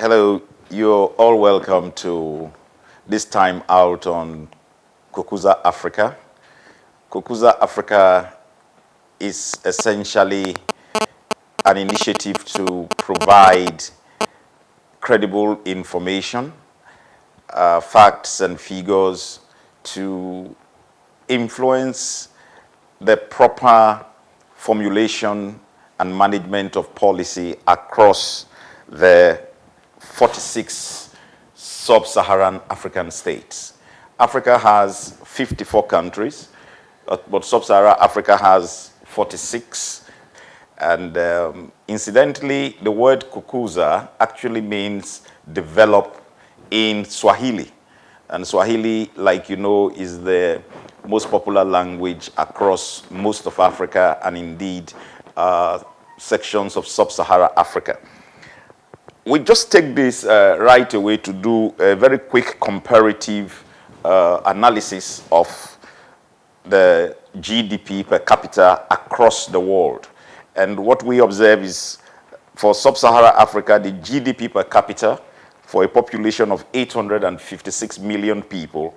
Hello, you're all welcome to this time out on Kukuza Africa. Kukuza Africa is essentially an initiative to provide credible information, facts and figures to influence the proper formulation and management of policy across the 46 sub-Saharan African states. Africa has 54 countries, but sub-Saharan Africa has 46. And incidentally, the word Kukuza actually means develop in Swahili. And Swahili, like you know, is the most popular language across most of Africa and indeed sections of sub-Saharan Africa. We just take this right away to do a very quick comparative analysis of the GDP per capita across the world. And what we observe is for sub-Saharan Africa, the GDP per capita for a population of 856 million people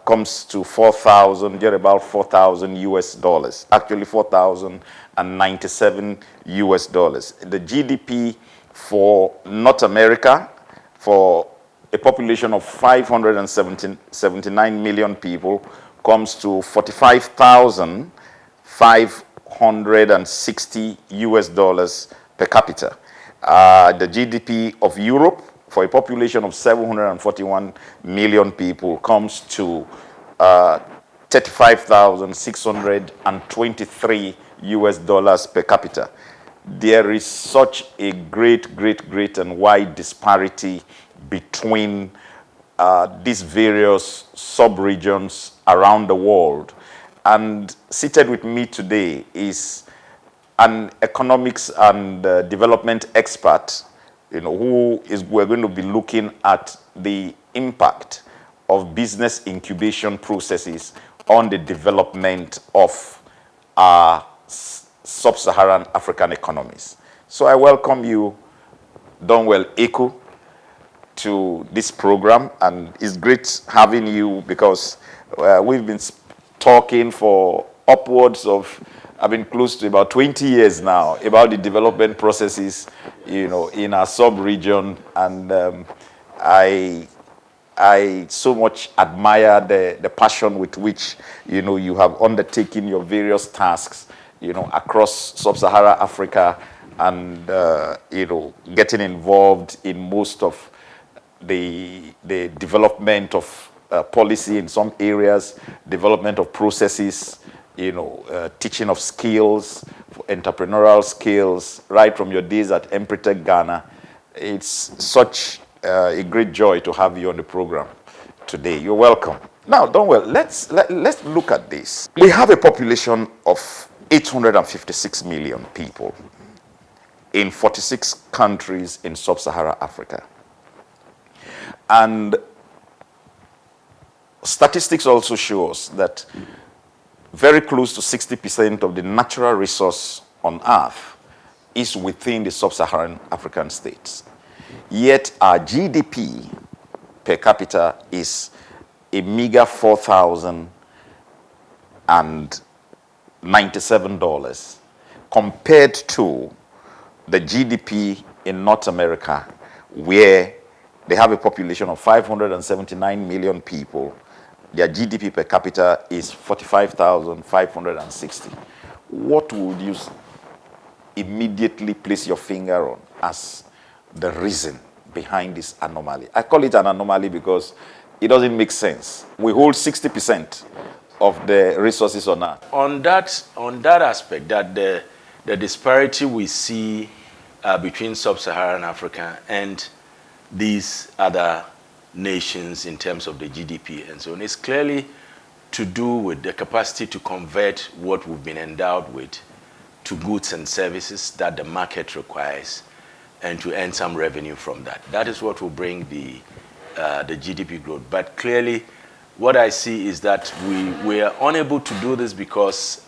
comes to 4,000, just about 4,000 US dollars. Actually 4,097 US dollars. The GDP for North America, for a population of 579 million people, comes to 45,560 US dollars per capita. The GDP of Europe, for a population of 741 million people, comes to 35,623 US dollars per capita. There is such a great and wide disparity between these various sub-regions around the world. And seated with me today is an economics and development expert, we're going to be looking at the impact of business incubation processes on the development of our sub-Saharan African economies. So I welcome you, Donwell Eku, to this program, and it's great having you because we've been talking for upwards of, I've been close to about 20 years now about the development processes, in our sub-region, and I so much admire the passion with which, you have undertaken your various tasks, across sub-Saharan Africa, and, getting involved in most of the development of policy in some areas, development of processes, teaching of skills, entrepreneurial skills, right from your days at Empretech Ghana. It's such a great joy to have you on the program today. You're welcome. Now, Donwell, let's look at this. We have a population of 856 million people in 46 countries in sub-Saharan Africa. And statistics also show us that very close to 60% of the natural resource on Earth is within the sub-Saharan African states. Yet our GDP per capita is a meager $4,097 compared to the GDP in North America, where they have a population of 579 million people. Their GDP per capita is 45,560. What would you immediately place your finger on as the reason behind this anomaly? I call it an anomaly because it doesn't make sense. We hold 60% of the resources on Earth. On that aspect, that the disparity we see between sub-Saharan Africa and these other nations in terms of the GDP and so on, is clearly to do with the capacity to convert what we've been endowed with to goods and services that the market requires and to earn some revenue from that. That is what will bring the GDP growth. But clearly, what I see is that we are unable to do this because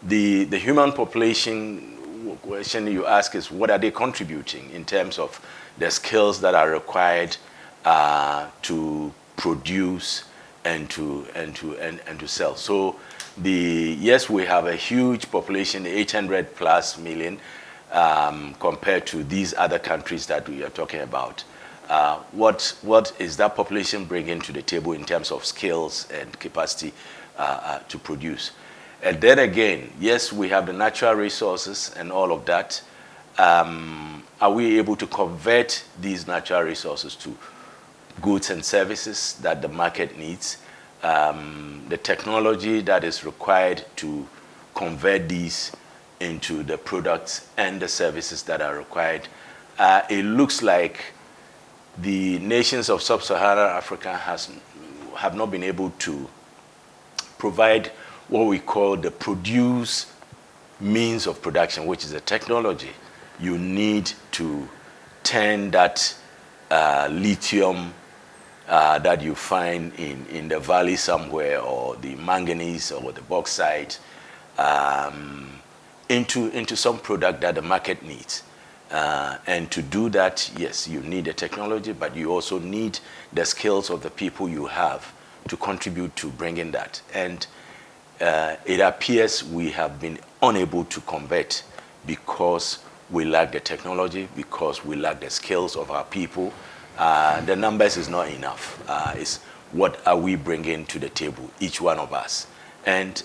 the human population question you ask is, what are they contributing in terms of the skills that are required to produce and to sell? So yes, we have a huge population, 800 plus million, compared to these other countries that we are talking about. What is that population bringing to the table in terms of skills and capacity to produce? And then again, yes, we have the natural resources and all of that. Are we able to convert these natural resources to goods and services that the market needs? The technology that is required to convert these into the products and the services that are required. It looks like the nations of sub-Saharan Africa have not been able to provide what we call the produce means of production, which is the technology you need to turn that lithium that you find in the valley somewhere, or the manganese or the bauxite, into some product that the market needs. And to do that, yes, you need the technology, but you also need the skills of the people you have to contribute to bringing that. And it appears we have been unable to convert because we lack the technology, because we lack the skills of our people. The numbers is not enough. It's what are we bringing to the table, each one of us. And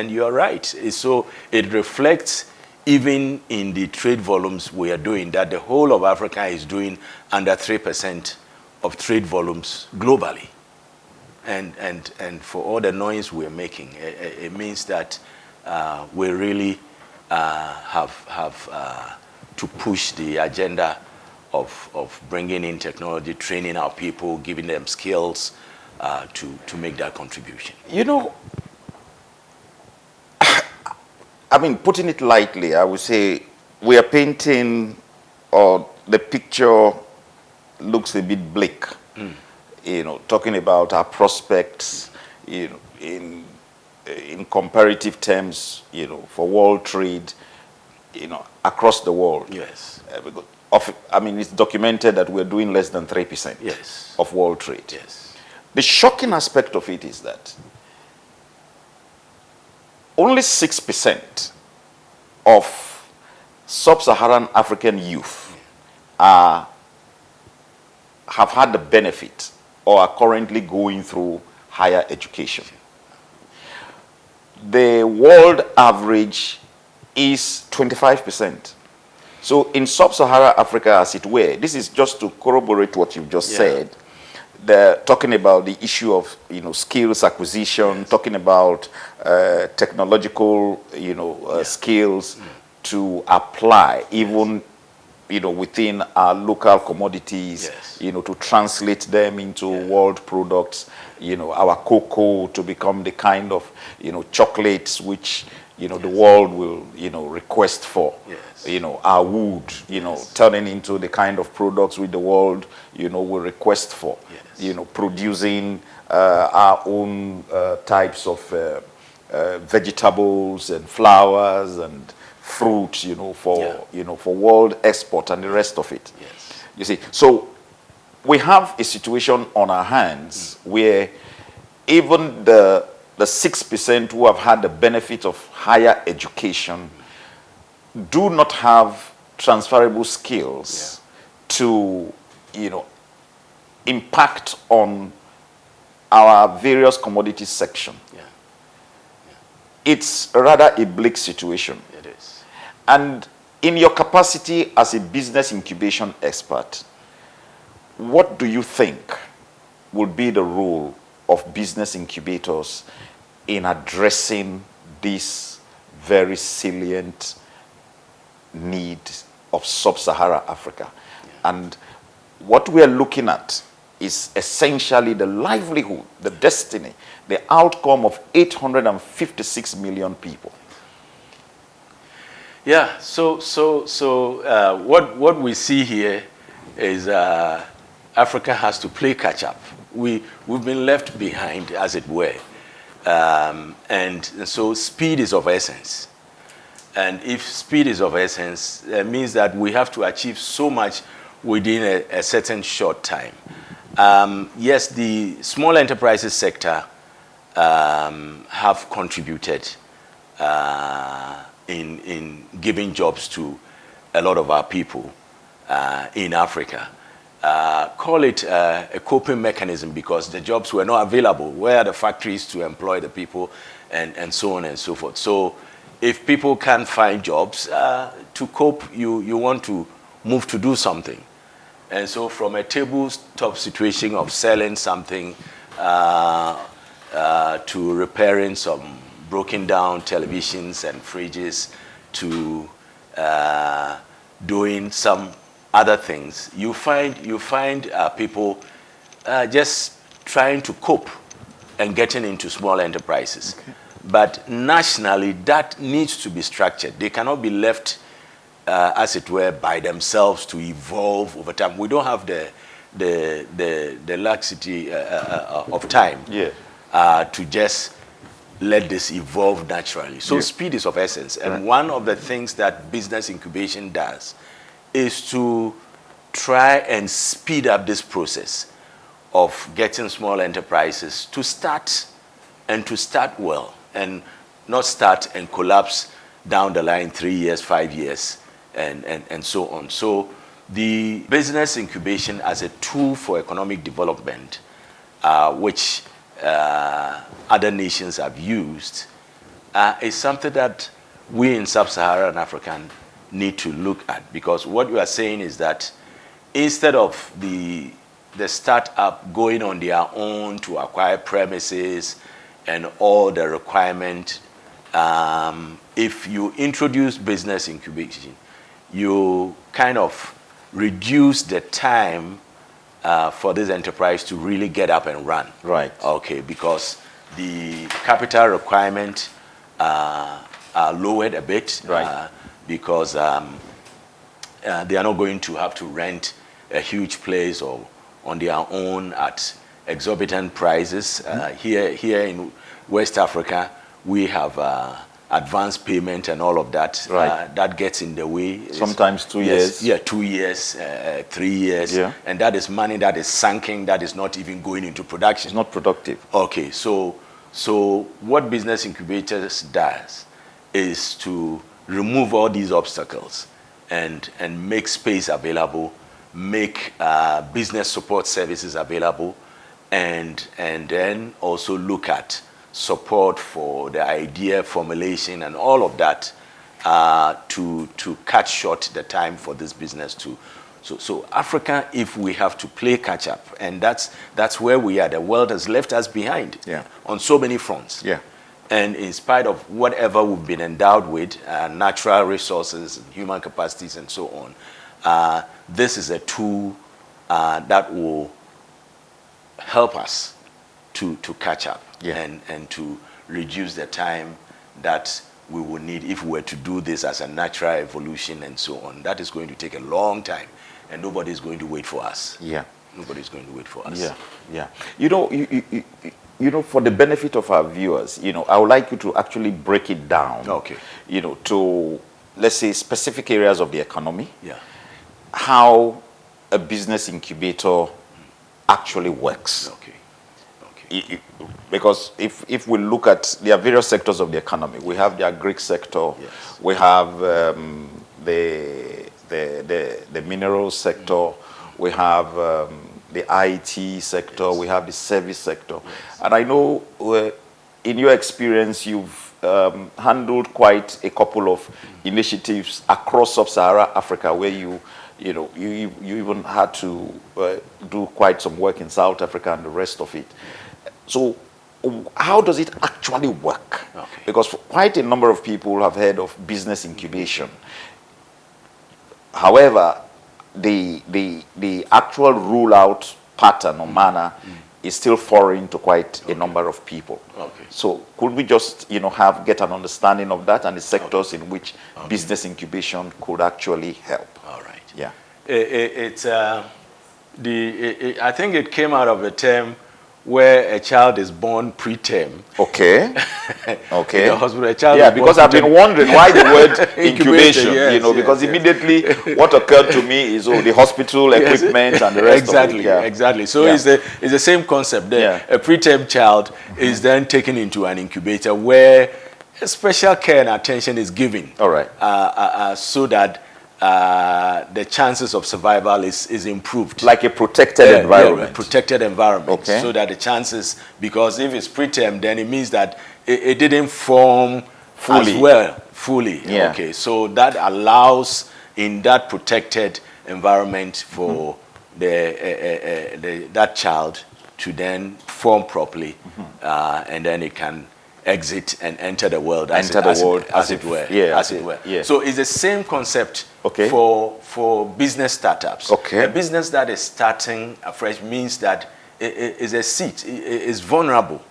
you're right. So it reflects even in the trade volumes we are doing, that the whole of Africa is doing under 3% of trade volumes globally. And for all the noise we're making, it means that we really have to push the agenda of bringing in technology, training our people, giving them skills to make that contribution. You know, I mean, putting it lightly, I would say we are painting, or the picture looks a bit bleak. You know, talking about our prospects, you know, in comparative terms, you know, for world trade, you know, across the world. Yes. I mean, it's documented that we're doing less than 3% yes. of world trade. Yes. The shocking aspect of it is that only 6% of sub-Saharan African youth have had the benefit or are currently going through higher education. The world average is 25%. So in sub-Saharan Africa, as it were, this is just to corroborate what you've just said. They're talking about the issue of, you know, skills acquisition, talking about technological, you know, skills to apply even, you know, within our local commodities, you know, to translate them into world products, you know, our cocoa to become the kind of, you know, chocolates which, you know, the world will, you know, request for. You know, our wood, you know, turning into the kind of products which the world, you know, will request for. You know, producing our own types of vegetables and flowers and fruit, you know, for you know, for world export and the rest of it. You see, so we have a situation on our hands where even the 6% who have had the benefit of higher education do not have transferable skills to, you know, impact on our various commodity section. It's rather a bleak situation. It is. And in your capacity as a business incubation expert, what do you think would be the role of business incubators in addressing this very salient need of sub-Saharan Africa? And what we are looking at is essentially the livelihood, the destiny, the outcome of 856 million people. Yeah, so what we see here is Africa has to play catch up. We've been left behind, as it were. And so speed is of essence. And if speed is of essence, it means that we have to achieve so much within a certain short time. Yes, the small enterprises sector have contributed in giving jobs to a lot of our people in Africa. Call it a coping mechanism, because the jobs were not available. Where are the factories to employ the people, and so on and so forth. So if people can't find jobs, to cope, you want to move to do something. And so from a tabletop situation of selling something to repairing some broken down televisions and fridges, to doing some other things, you find people just trying to cope and getting into small enterprises. Okay. But nationally, that needs to be structured. They cannot be left, as it were, by themselves to evolve over time. We don't have the laxity of time to just let this evolve naturally. So speed is of essence. And one of the things that business incubation does is to try and speed up this process of getting small enterprises to start, and to start well, and not start and collapse down the line 3 years, 5 years, and so on. So the business incubation as a tool for economic development, which other nations have used, is something that we in sub-Saharan Africa need to look at. Because what you are saying is that instead of the startup going on their own to acquire premises and all the requirement, if you introduce business incubation, you kind of reduce the time for this enterprise to really get up and run. Right. Okay, because the capital requirement are lowered a bit. Right. Because they are not going to have to rent a huge place or on their own at exorbitant prices. Here in West Africa, we have advance payment and all of that. Right. That gets in the way. Sometimes 2 years. Yeah, 2 years, 3 years. Yeah. And that is money that is sunken, that is not even going into production. It's not productive. Okay, so what business incubators does is to remove all these obstacles and make space available, make business support services available, and then also look at support for the idea formulation and all of that, to cut short the time for this business to. So Africa, if we have to play catch up, and that's where we are. The world has left us behind on so many fronts. Yeah. And in spite of whatever we've been endowed with, natural resources, human capacities, and so on, this is a tool that will help us to catch up and to reduce the time that we would need if we were to do this as a natural evolution and so on. That is going to take a long time, and nobody is going to wait for us. Yeah. Nobody is going to wait for us. Yeah, yeah. You know, for the benefit of our viewers, I would like you to actually break it down. Okay. To, let's say, specific areas of the economy. Yeah. How a business incubator actually works. Okay. Because if we look at, there are various sectors of the economy. We have the agri sector. Yes. We have the mineral sector. We have the IT sector. We have the service sector. And I know in your experience, you've handled quite a couple of initiatives across sub-Saharan Africa where you even had to do quite some work in South Africa and the rest of it. So how does it actually work? Okay. Because quite a number of people have heard of business incubation. However, the actual rule-out pattern or manner is still foreign to quite a number of people. Okay. So could we just get an understanding of that and the sectors in which business incubation could actually help? All right. Yeah. I think it came out of a term where a child is born preterm. Okay. Okay. In the hospital, a child yeah, is born because I've preterm. been wondering why the word incubation, Yes, you know, because yes. immediately what occurred to me is, the hospital equipment and the rest Exactly, of it. Yeah. exactly. So Yeah. it's the same concept there. Yeah. A preterm child is then taken into an incubator where special care and attention is given. All right. So that the chances of survival is improved. Like a protected environment. Yeah, protected environment. Okay. So that the chances, because if it's preterm, then it means that it didn't form Fully. as well. Fully. Yeah. Okay. So that allows in that protected environment for that child to then form properly, and then it can exit and enter the world as it were. Yeah. So it's the same concept Okay. for business startups. Okay. A business that is starting afresh means that it is a seed, it is vulnerable.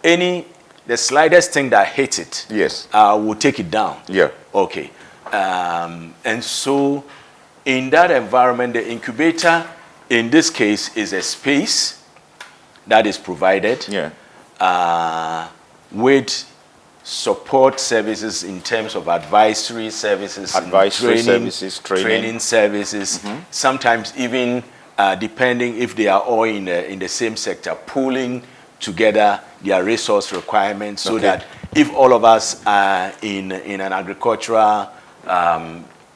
The slightest thing that hits it, Yes. will take it down. Yeah. Okay. And so in that environment, the incubator in this case is a space that is provided. Yeah. With support services in terms of advisory services, training services, sometimes even depending if they are all in the same sector, pooling together their resource requirements so that if all of us are in an agricultural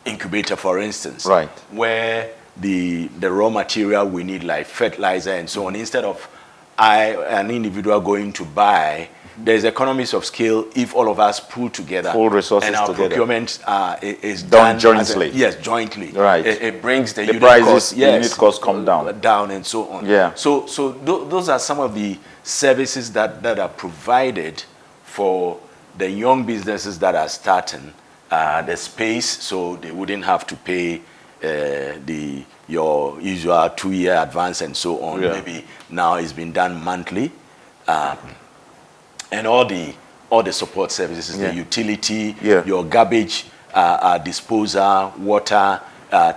incubator, for instance, right, where the raw material we need, like fertilizer and so on, instead of an individual going to buy, there's economies of scale if all of us pool together. Pool resources and our together. Procurement is done jointly. Yes, jointly. Right. It brings the unit prices, cost, unit costs come down. Down and so on. Yeah. So those are some of the services that are provided for the young businesses that are starting. The space, so they wouldn't have to pay your usual 2-year advance and so on. Yeah. Maybe now it's been done monthly. And all the support services, the utility, your garbage disposal, water,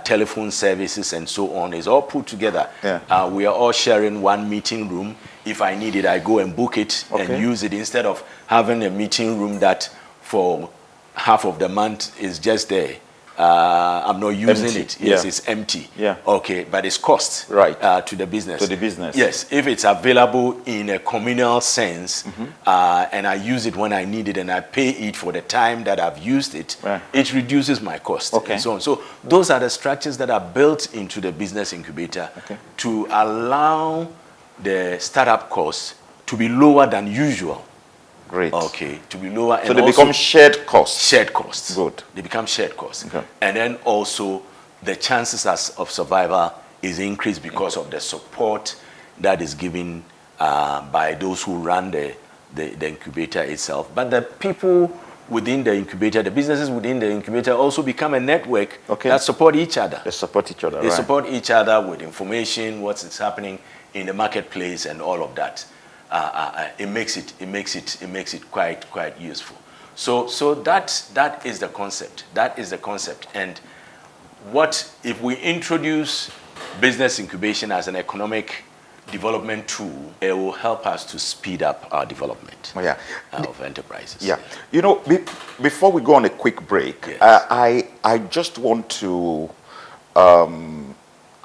telephone services, and so on, is all put together. Yeah. We are all sharing one meeting room. If I need it, I go and book it and use it instead of having a meeting room that for half of the month is just there. I'm not using empty. it. Yes, it's empty. Yeah. Okay, but it's cost to the business. To the business. Yes, if it's available in a communal sense, and I use it when I need it, and I pay it for the time that I've used it, it reduces my cost and so on. So those are the structures that are built into the business incubator to allow the startup costs to be lower than usual. Great. Okay, to be lower. So they become shared costs. Shared costs. Good. They become shared costs. Okay. And then also the chances of survival is increased because of the support that is given by those who run the incubator itself. But the people within the incubator, the businesses within the incubator also become a network that support each other. They support each other, They support each other with information, what is happening in the marketplace and all of that. It makes it quite useful. So that is the concept. That is the concept. And what if we introduce business incubation as an economic development tool? It will help us to speed up our development of enterprises. Yeah. You know, before we go on a quick break, I just want to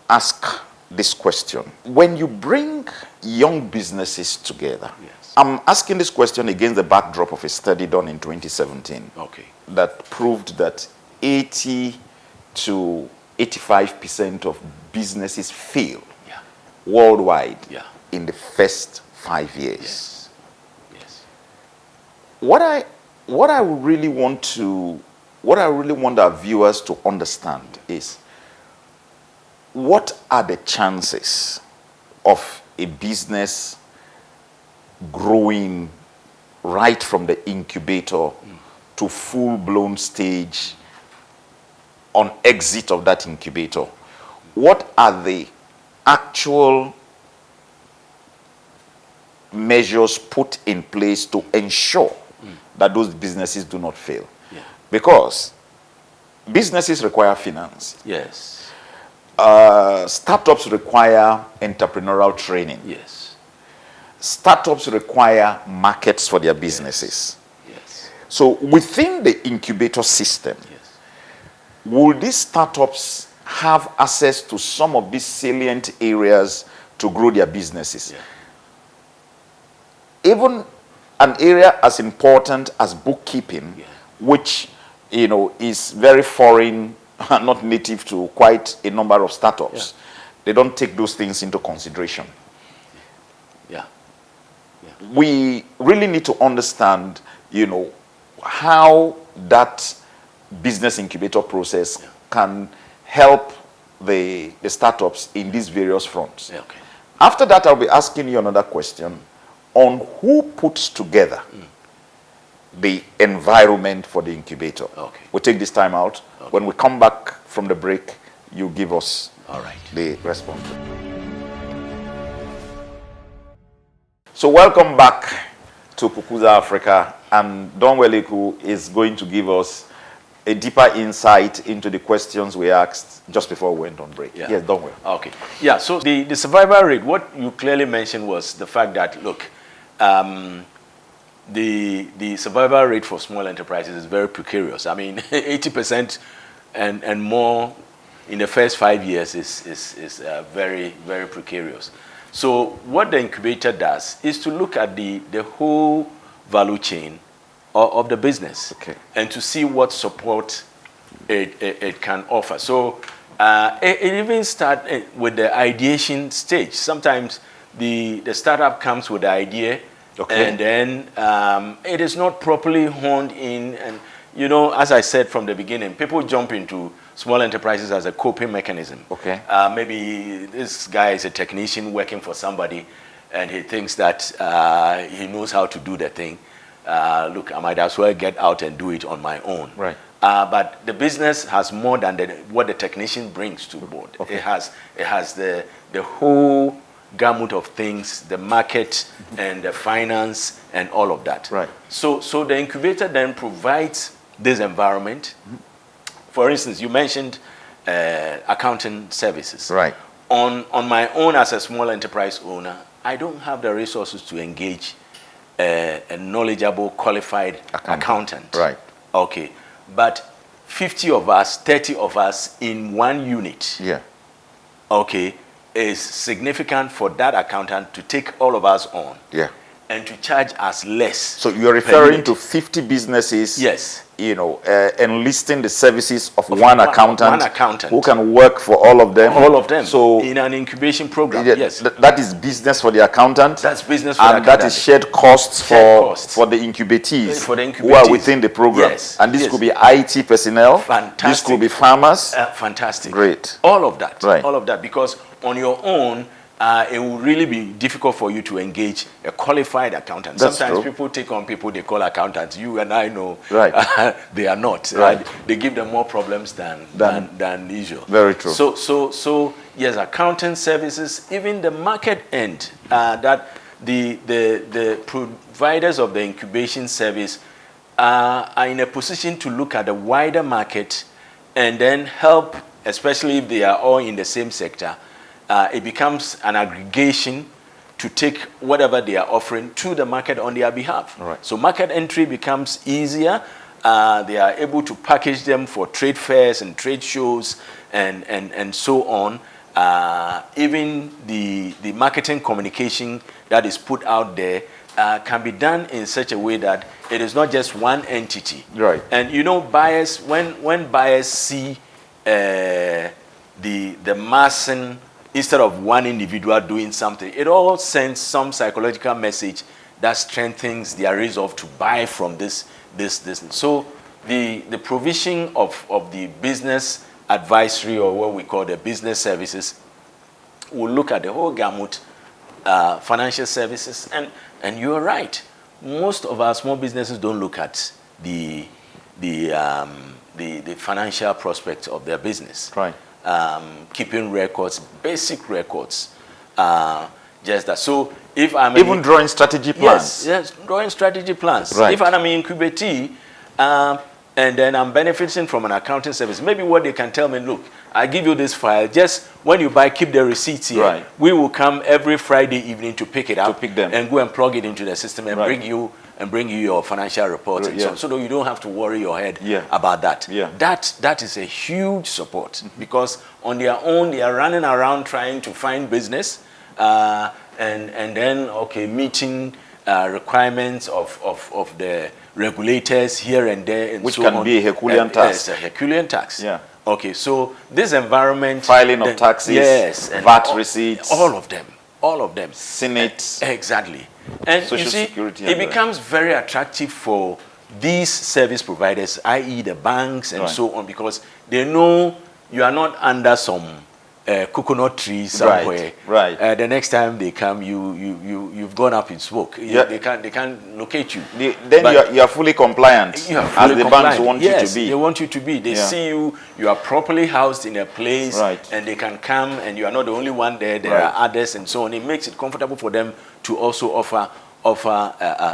ask this question. When you bring young businesses together, I'm asking this question against the backdrop of a study done in 2017 that proved that 80 to 85% of businesses fail worldwide in the first 5 years. Yes. What I really want our viewers to understand is, what are the chances of a business growing right from the incubator to full-blown stage on exit of that incubator? What are the actual measures put in place to ensure that those businesses do not fail? Because businesses require finance. Yes. Startups require entrepreneurial training. Yes. startups require markets for their businesses. Yes. So within the incubator system, Yes. will these startups have access to some of these salient areas to grow their businesses? Yeah. Even an area as important as bookkeeping, Yeah. which is very foreign and not native to quite a number of startups. Yeah. They don't take those things into consideration. Yeah. Yeah. We really need to understand, how that business incubator process can help the startups in these various fronts. Yeah, okay. After that, I'll be asking you another question on who puts together the environment for the incubator. Okay. We'll take this time out. Okay. When we come back from the break, you give us All right. the response. So welcome back to Kukuza Africa, and Don Weliku is going to give us a deeper insight into the questions we asked just before we went on break. Yeah. Yes, Don Wel. Okay. Yeah, so the survival rate, what you clearly mentioned was the fact that, look, the survival rate for small enterprises is very precarious. I mean, 80% and more in the first 5 years is very, very precarious. So what the incubator does is to look at the whole value chain of the business, okay, and to see what support it can offer. So it even starts with the ideation stage. Sometimes the startup comes with the idea, okay, and then it is not properly honed in. And as I said from the beginning, people jump into small enterprises as a coping mechanism. Okay. Maybe this guy is a technician working for somebody, and he thinks that he knows how to do the thing. Look, I might as well get out and do it on my own. Right. But the business has more than what the technician brings to board. Okay. It has the whole gamut of things, the market and the finance and all of that. Right. So the incubator then provides this environment. For instance, you mentioned accounting services. Right. On my own as a small enterprise owner, I don't have the resources to engage a knowledgeable, qualified accountant. Right. Okay. But 50 of us, 30 of us in one unit, Yeah. okay, is significant for that accountant to take all of us on. Yeah. And to charge us less. So you're referring to 50 businesses, yes, enlisting the services of one accountant who can work for all of them. All of them. So in an incubation program, yes. That is business for the accountant. That's business for the accountant. And that is shared costs for the incubatees who are within the program. Yes. And this could be IT personnel. Fantastic. This could be farmers. Fantastic. Great. All of that. Right. All of that. Because on your own, it will really be difficult for you to engage a qualified accountant. That's Sometimes true. people take on people they call accountants. You and I know they are not. Right. They give them more problems than usual. Very true. So yes, accounting services, even the market end, that the providers of the incubation service are in a position to look at the wider market and then help, especially if they are all in the same sector. It becomes an aggregation to take whatever they are offering to the market on their behalf. Right. So market entry becomes easier. They are able to package them for trade fairs and trade shows and so on. Even the marketing communication that is put out there can be done in such a way that it is not just one entity. Right. And buyers, when buyers see the massing, instead of one individual doing something, it all sends some psychological message that strengthens their resolve to buy from this. So the provision of the business advisory, or what we call the business services, will look at the whole gamut, financial services, and you're right. Most of our small businesses don't look at the financial prospects of their business. Right. Keeping records, basic records, just that. So if I'm drawing strategy plans. Yes, drawing strategy plans. Right. If I'm an incubatee, and then I'm benefiting from an accounting service. Maybe what they can tell me, look, I give you this file. Just when you buy, keep the receipts here. Right. We will come every Friday evening to pick it up, to pick them, and go and plug it into the system and right. bring you your financial reports and yeah. so on, so that you don't have to worry your head yeah. about that. Yeah. That is a huge support, because on their own they are running around trying to find business, and then meeting requirements of the regulators here and there, and which so can on. be a Herculean task. Yes, a Herculean tax. Yeah. Okay, so this environment, filing of taxes, yes, and VAT receipts, all of them, Senate, exactly. And Social you see, Security, it becomes very attractive for these service providers, i.e. the banks and right. so on, because they know you are not under some coconut tree somewhere. Right. The next time they come, you've gone up in smoke. Yeah. They can't locate you. Then you are fully compliant, as the banks want you to be. They want you to be. They see you are properly housed in a place, right. and they can come, and you are not the only one there. There right. are others, and so on. It makes it comfortable for them to also offer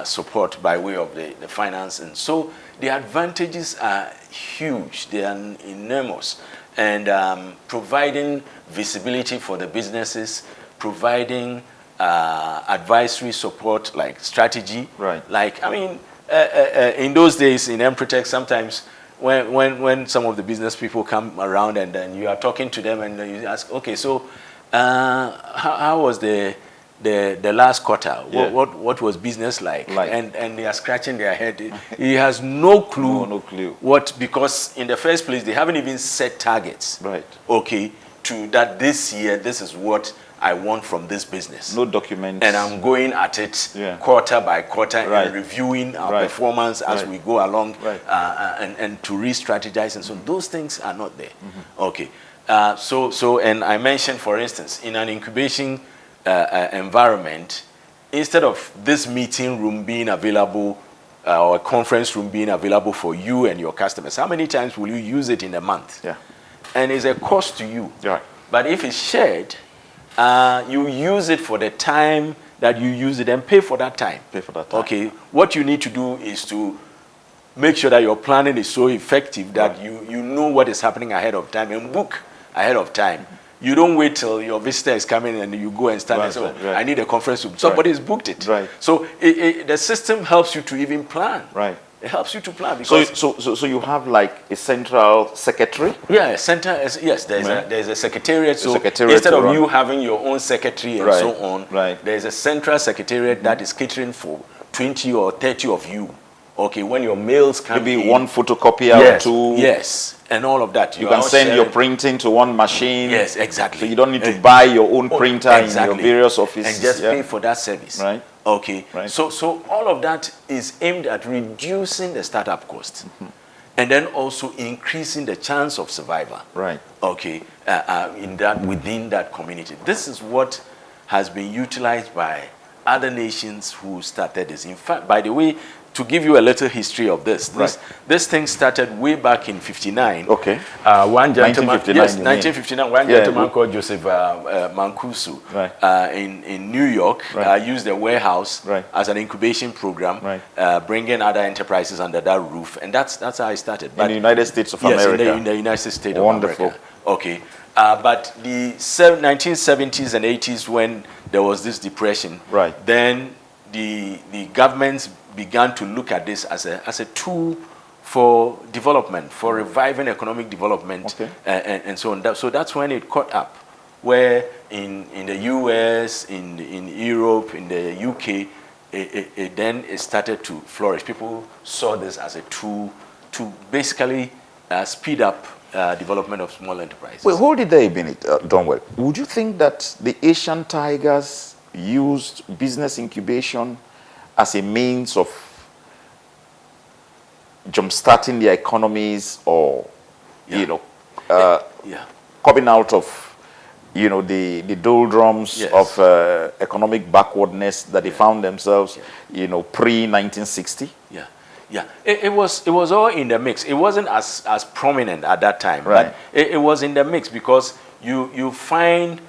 support by way of the finance, and so the advantages are huge. They are enormous, and providing visibility for the businesses, providing advisory support like strategy. Right. Like, I mean, in those days in Emprotech, sometimes when some of the business people come around and then you are talking to them and you ask, okay, so how was the last quarter? Yeah. What was business like? And they are scratching their head. He has no clue. No clue. What, because in the first place they haven't even set targets. Right. Okay, to that this year this is what I want from this business. No documents. And I'm going at it quarter by quarter, right. and reviewing our right. performance as right. we go along, right. and to re-strategize, and so those things are not there. Mm-hmm. Okay, so and I mentioned, for instance, in an incubation environment, instead of this meeting room being available or a conference room being available for you and your customers, how many times will you use it in a month? Yeah. And it's a cost to you. Right. But if it's shared, you use it for the time that you use it and pay for that time. Pay for that time. Okay. What you need to do is to make sure that your planning is so effective that right. you know what is happening ahead of time and book ahead of time. You don't wait till your visitor is coming and you go and stand and say, oh, I need a conference room. Somebody has booked it. Right. So the system helps you to even plan. Right. It helps you to plan, because so you have like a central secretary. Yeah, yes. There's a secretariat. So secretariat instead of you having your own secretary and right. so on, right. there's a central secretariat that is catering for 20 or 30 of you. Okay, when your mails come maybe in, one photocopier or two. Yes, and all of that. You can send your printing to one machine. Yes, exactly. So you don't need to buy your own printer in your various offices. And just pay for that service. Right. Okay. Right. So all of that is aimed at reducing the startup cost, and then also increasing the chance of survival. Right. Okay. Within that community. This is what has been utilized by other nations who started this. In fact, by the way, to give you a little history of this this thing started way back in 59. Okay. One gentleman, 1959, yes, 1959. One gentleman called Joseph Mancuso, right. in New York, used a warehouse as an incubation program, bringing other enterprises under that roof, and that's how it started. But in the United States of America. Yes, in the United States of Wonderful. America. Okay. But the 1970s and 80s, when there was this depression, then the governments began to look at this as a tool for development, for reviving economic development, and so on. So that's when it caught up, where in the US, in Europe, in the UK, then it started to flourish. People saw this as a tool to basically speed up development of small enterprises. Well, hold it there a minute, Donwell. Would you think that the Asian tigers used business incubation as a means of jump-starting their economies, or coming out of the doldrums of economic backwardness that they found themselves pre-1960? Yeah, it was all in the mix. It wasn't as prominent at that time, but it was in the mix, because you find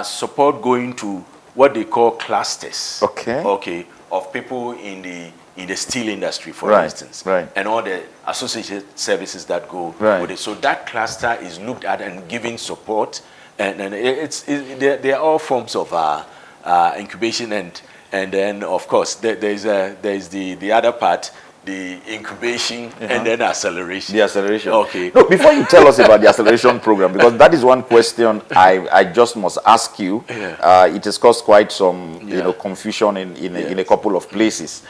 support going to what they call clusters. Okay. Of people in the in the steel industry, for Right, instance, right. and all the associated services that go Right. with it. So that cluster is looked at and given support, and they're all forms of incubation, and then of course there's the other part, the incubation and then acceleration. The acceleration. Okay. No, before you tell us about the acceleration program, because that is one question I just must ask you. Yeah. It has caused quite some Yeah. confusion in a couple of places.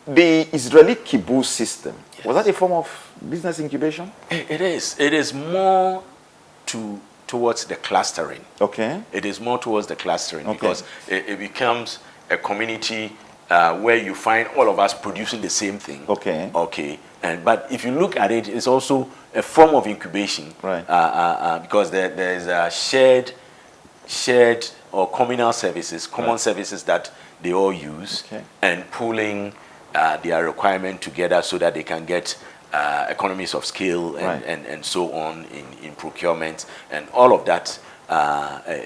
The Israeli kibbutz system, was that a form of business incubation? It is. It is more towards the clustering. Okay. It is more towards the clustering Okay. because it becomes a community where you find all of us producing the same thing. Okay. Okay. But if you look at it, it's also a form of incubation. Right. Because there is a shared or communal services, common services that they all use, Okay. and pooling their requirement together so that they can get economies of scale and so on in procurement and all of that.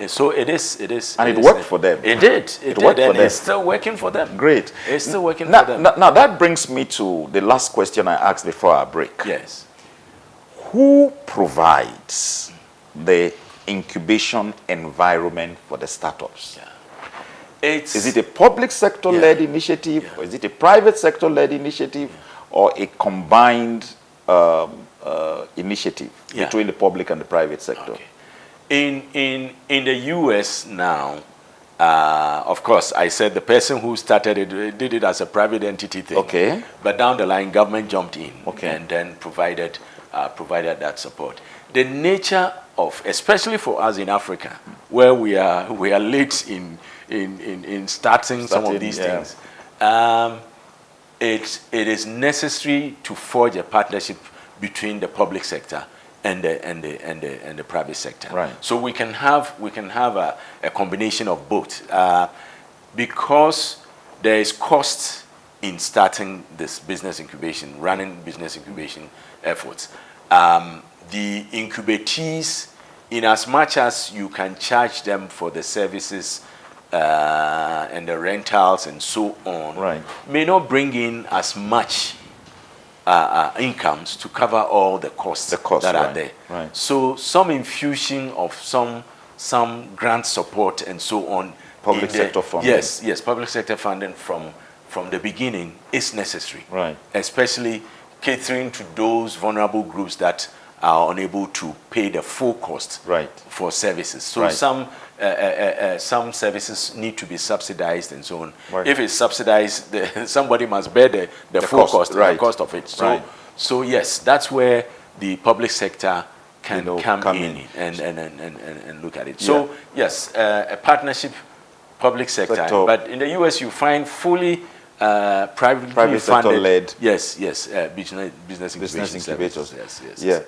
So it is. And it worked for them. It did. It did, worked for and them. it's still working for them. Great. It's still working Now, for them. now that brings me to the last question I asked before our break. Yes. Who provides the incubation environment for the startups? Yeah. Is it a public sector-led initiative, or is it a private sector-led initiative, or a combined initiative between the public and the private sector? Okay. In the U.S. now, of course, I said the person who started it did it as a private entity thing. Okay. But down the line, government jumped in Okay. and then provided that support. The nature of, especially for us in Africa, where we are late in starting some of these things, it is necessary to forge a partnership between the public sector and the private sector. Right. So we can have a combination of both, because there is cost in starting this business incubation, running business incubation efforts. The incubatees, in as much as you can charge them for the services and the rentals and so on, may not bring in as much incomes to cover all the costs that are there. Right. So some infusion of some grant support and so on. Public sector funding. Yes, public sector funding from the beginning is necessary. Right. Especially catering to those vulnerable groups that are unable to pay the full cost for services. So some services need to be subsidized and so on. Right. If it's subsidized, somebody must bear the full cost, the cost of it. So yes, that's where the public sector can come in and look at it. So yes, a partnership, public sector. But in the US, you find fully private sector led. Yes, business incubators. Yes.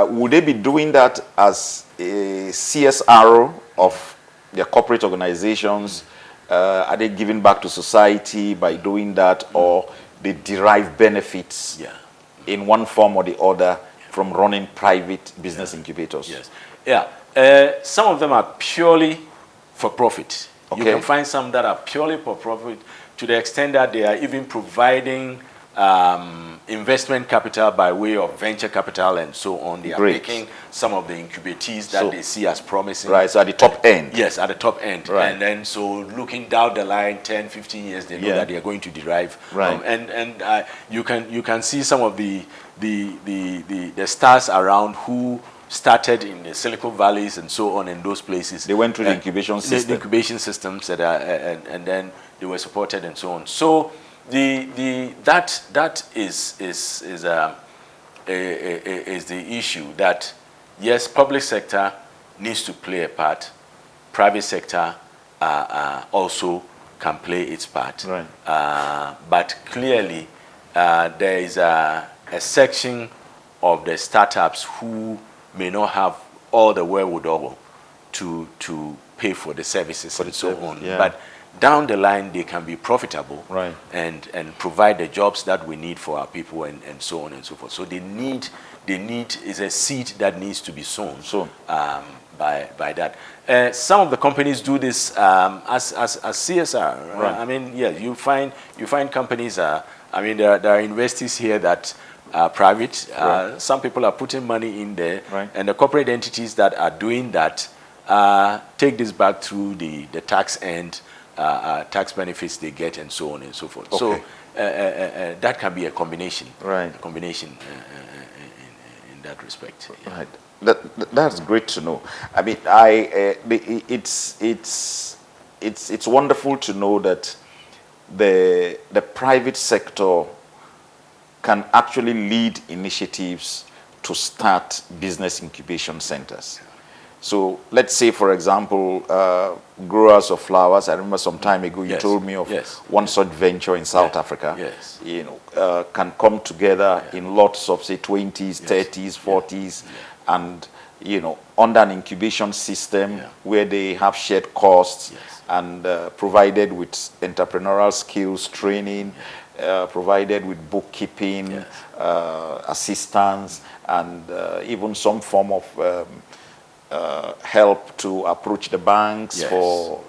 Would they be doing that as a CSR of their corporate organizations? Are they giving back to society by doing that, or they derive benefits in one form or the other from running private business incubators? Yes. Some of them are purely for profit. Okay. You can find some that are purely for profit, to the extent that they are even providing investment capital by way of venture capital and so on. They are picking some of the incubatees that they see as promising. Right, so at the top end. Yes, at the top end. Right. And then so looking down the line 10, 15 years, they know that they are going to derive. Right. And you can see some of the stars around who started in the Silicon Valleys and so on in those places. They went through the incubation system. The incubation systems that and then they were supported and so on. So that is the issue, that yes, public sector needs to play a part. Private sector also can play its part. Right. But clearly, there is a section of the startups who may not have all the wherewithal to pay for the services and so on. But down the line, they can be profitable and provide the jobs that we need for our people and so on and so forth. So they need is a seed that needs to be sown. So, By that. Some of the companies do this as CSR. Right. I mean, yeah, you find companies. I mean, there are universities here that are private. Right. Some people are putting money in there, Right. and the corporate entities that are doing that take this back through the tax and tax benefits they get, and so on and so forth. Okay. So that can be a combination. Right. A combination in that respect. Yeah. Right. That's great to know. I mean, it's wonderful to know that the private sector can actually lead initiatives to start business incubation centers. So let's say, for example, growers of flowers. I remember some time ago you Yes. told me of Yes. one such venture in South Yeah. Africa. Yes. You know, can come together in lots of, say, 20s, 30s, 40s, and, you know, under an incubation system where they have shared costs and provided with entrepreneurial skills training, provided with bookkeeping assistance, and even some form of help to approach the banks for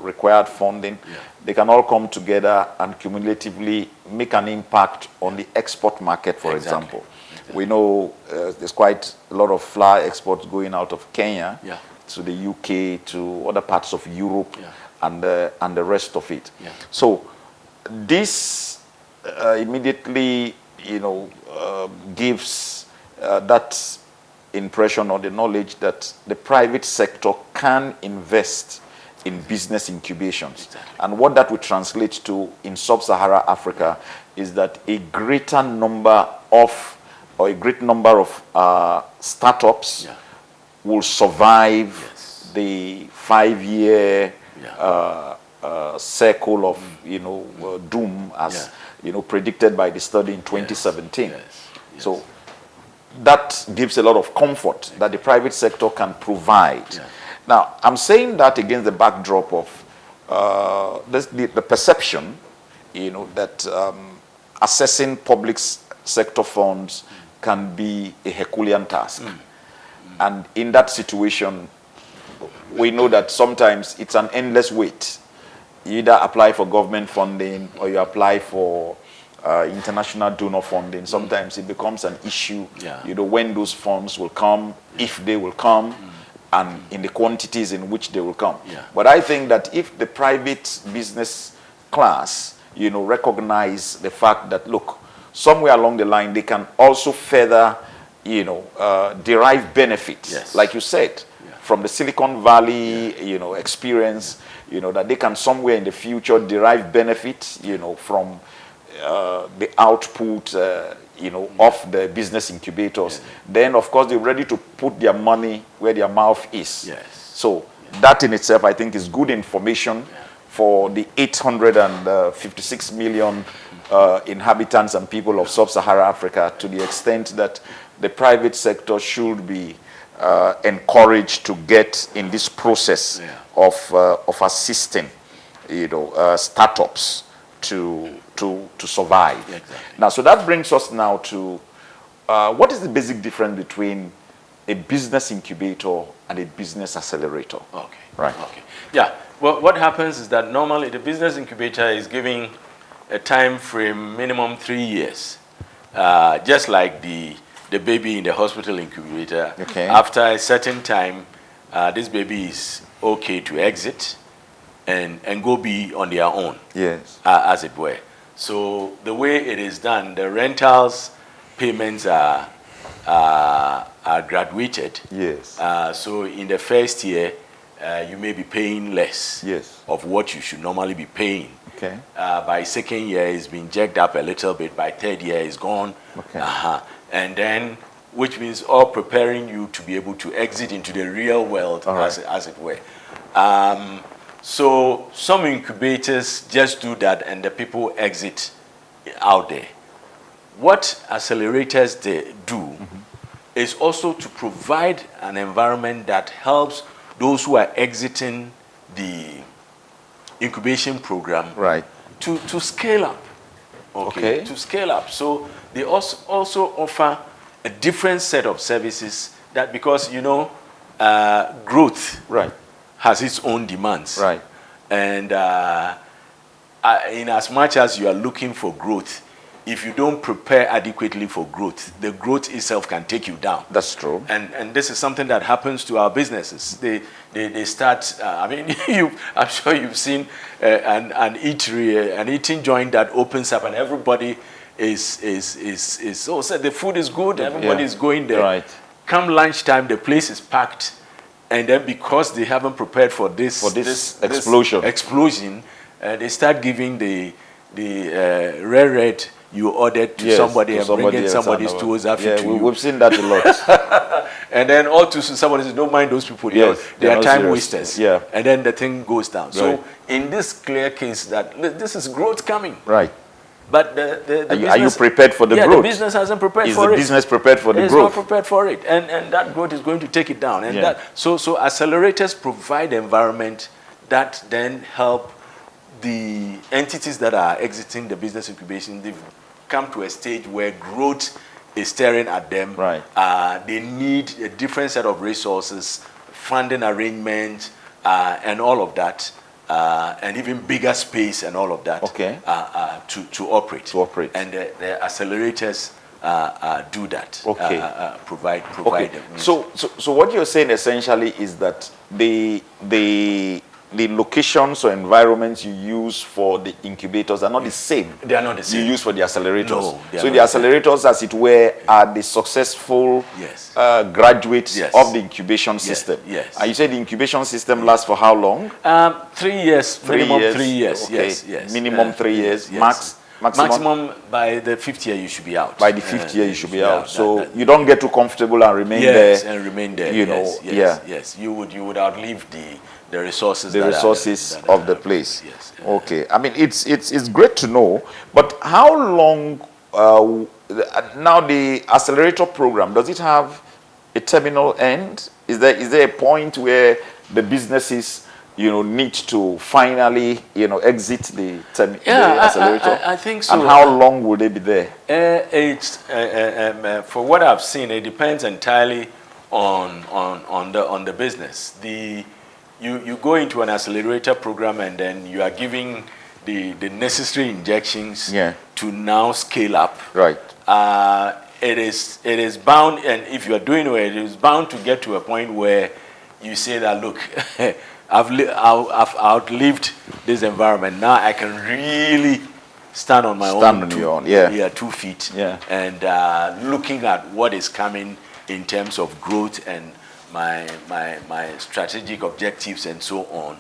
required funding. They can all come together and cumulatively make an impact on the export market, for example. We know there's quite a lot of flower exports going out of Kenya to the UK, to other parts of Europe, and the rest of it. So this immediately, you know, gives that impression or the knowledge that the private sector can invest in business incubations. And what that would translate to in sub-Saharan Africa is that a greater number of startups will survive the 5-year circle of, you know, doom, as you know, predicted by the study in 2017. So that gives a lot of comfort that the private sector can provide. Now, I'm saying that against the backdrop of the perception, you know, that assessing public sector funds can be a Herculean task. And in that situation, we know that sometimes it's an endless wait. You either apply for government funding or you apply for international donor funding. Sometimes it becomes an issue, you know, when those funds will come, if they will come, and in the quantities in which they will come. But I think that if the private business class, you know, recognize the fact that, look, somewhere along the line, they can also further, you know, derive benefits, like you said, from the Silicon Valley, you know, experience, you know, that they can somewhere in the future derive benefits, you know, from the output, you know, of the business incubators. Then, of course, they're ready to put their money where their mouth is. So that in itself, I think, is good information for the 856 million inhabitants and people of sub-Saharan Africa, to the extent that the private sector should be encouraged to get in this process of assisting, you know, startups to survive. Now, so that brings us now to what is the basic difference between a business incubator and a business accelerator? Yeah. Well, what happens is that normally the business incubator is giving a time frame minimum 3 years, just like the baby in the hospital incubator. After a certain time, this baby is okay to exit and go be on their own, as it were. So the way it is done, the rentals payments are graduated. So in the first year, you may be paying less of what you should normally be paying. By second year, it's been jacked up a little bit. By third year, it's gone. And then, which means all preparing you to be able to exit into the real world, as it were. So some incubators just do that, and the people exit out there. What accelerators they do is also to provide an environment that helps those who are exiting the incubation program to scale up. To scale up. So they also offer a different set of services that, because, you know, growth Right. has its own demands. Right. And in as much as you are looking for growth, if you don't prepare adequately for growth, the growth itself can take you down. That's true. And this is something that happens to our businesses. They start, I mean, I'm sure you've seen an eatery, an eating joint that opens up and everybody is so the food is good, everybody is going there. Right. Come lunchtime, the place is packed. And then because they haven't prepared for this explosion, they start giving the red you ordered to somebody and bringing somebody's tools after you. We've seen that a lot. And then all too soon somebody says, don't mind those people. Yes, they are time serious. wasters. Yeah. And then the thing goes down. Right. So in this clear case that this is growth coming. Right. But the business, are you prepared for the growth? The business hasn't prepared for it. Is the business prepared for the growth? It's not prepared for it. And that growth is going to take it down. And so accelerators provide environment that then help the entities that are exiting the business incubation. They've come to a stage where growth is staring at them. Right. They need a different set of resources, funding arrangements, and all of that. And even bigger space and all of that. Okay. To operate. To operate. And the accelerators do that. Okay. Provide okay. them. So what you're saying essentially is that the locations or environments you use for the incubators are not the same. They are not the same. You use for the accelerators. No, so the accelerators, as it were, are the successful graduates of the incubation system. Yes. And you said the incubation system lasts for how long? 3 years. Minimum 3 years. Okay. Yes. Minimum 3 years. Yes. Maximum by the 5th year you should be out. By the 5th year you should be out. So you don't get too comfortable and remain there. Yes, and remain there. You know. Yes. You would outlive the resources. The resources of the place. Yes. Okay. I mean, it's great to know. But how long? Now the accelerator program, does it have a terminal end? Is there a point where the businesses need to finally, exit the accelerator? I think so. And how long will they be there? It's for what I've seen, it depends entirely on the business. You go into an accelerator program and then you are giving the necessary injections to now scale up. Right. It is bound, and if you are doing well, it is bound to get to a point where you say that, look, I've outlived this environment. Now I can really stand on my own 2 feet. Yeah. And looking at what is coming in terms of growth and my strategic objectives and so on.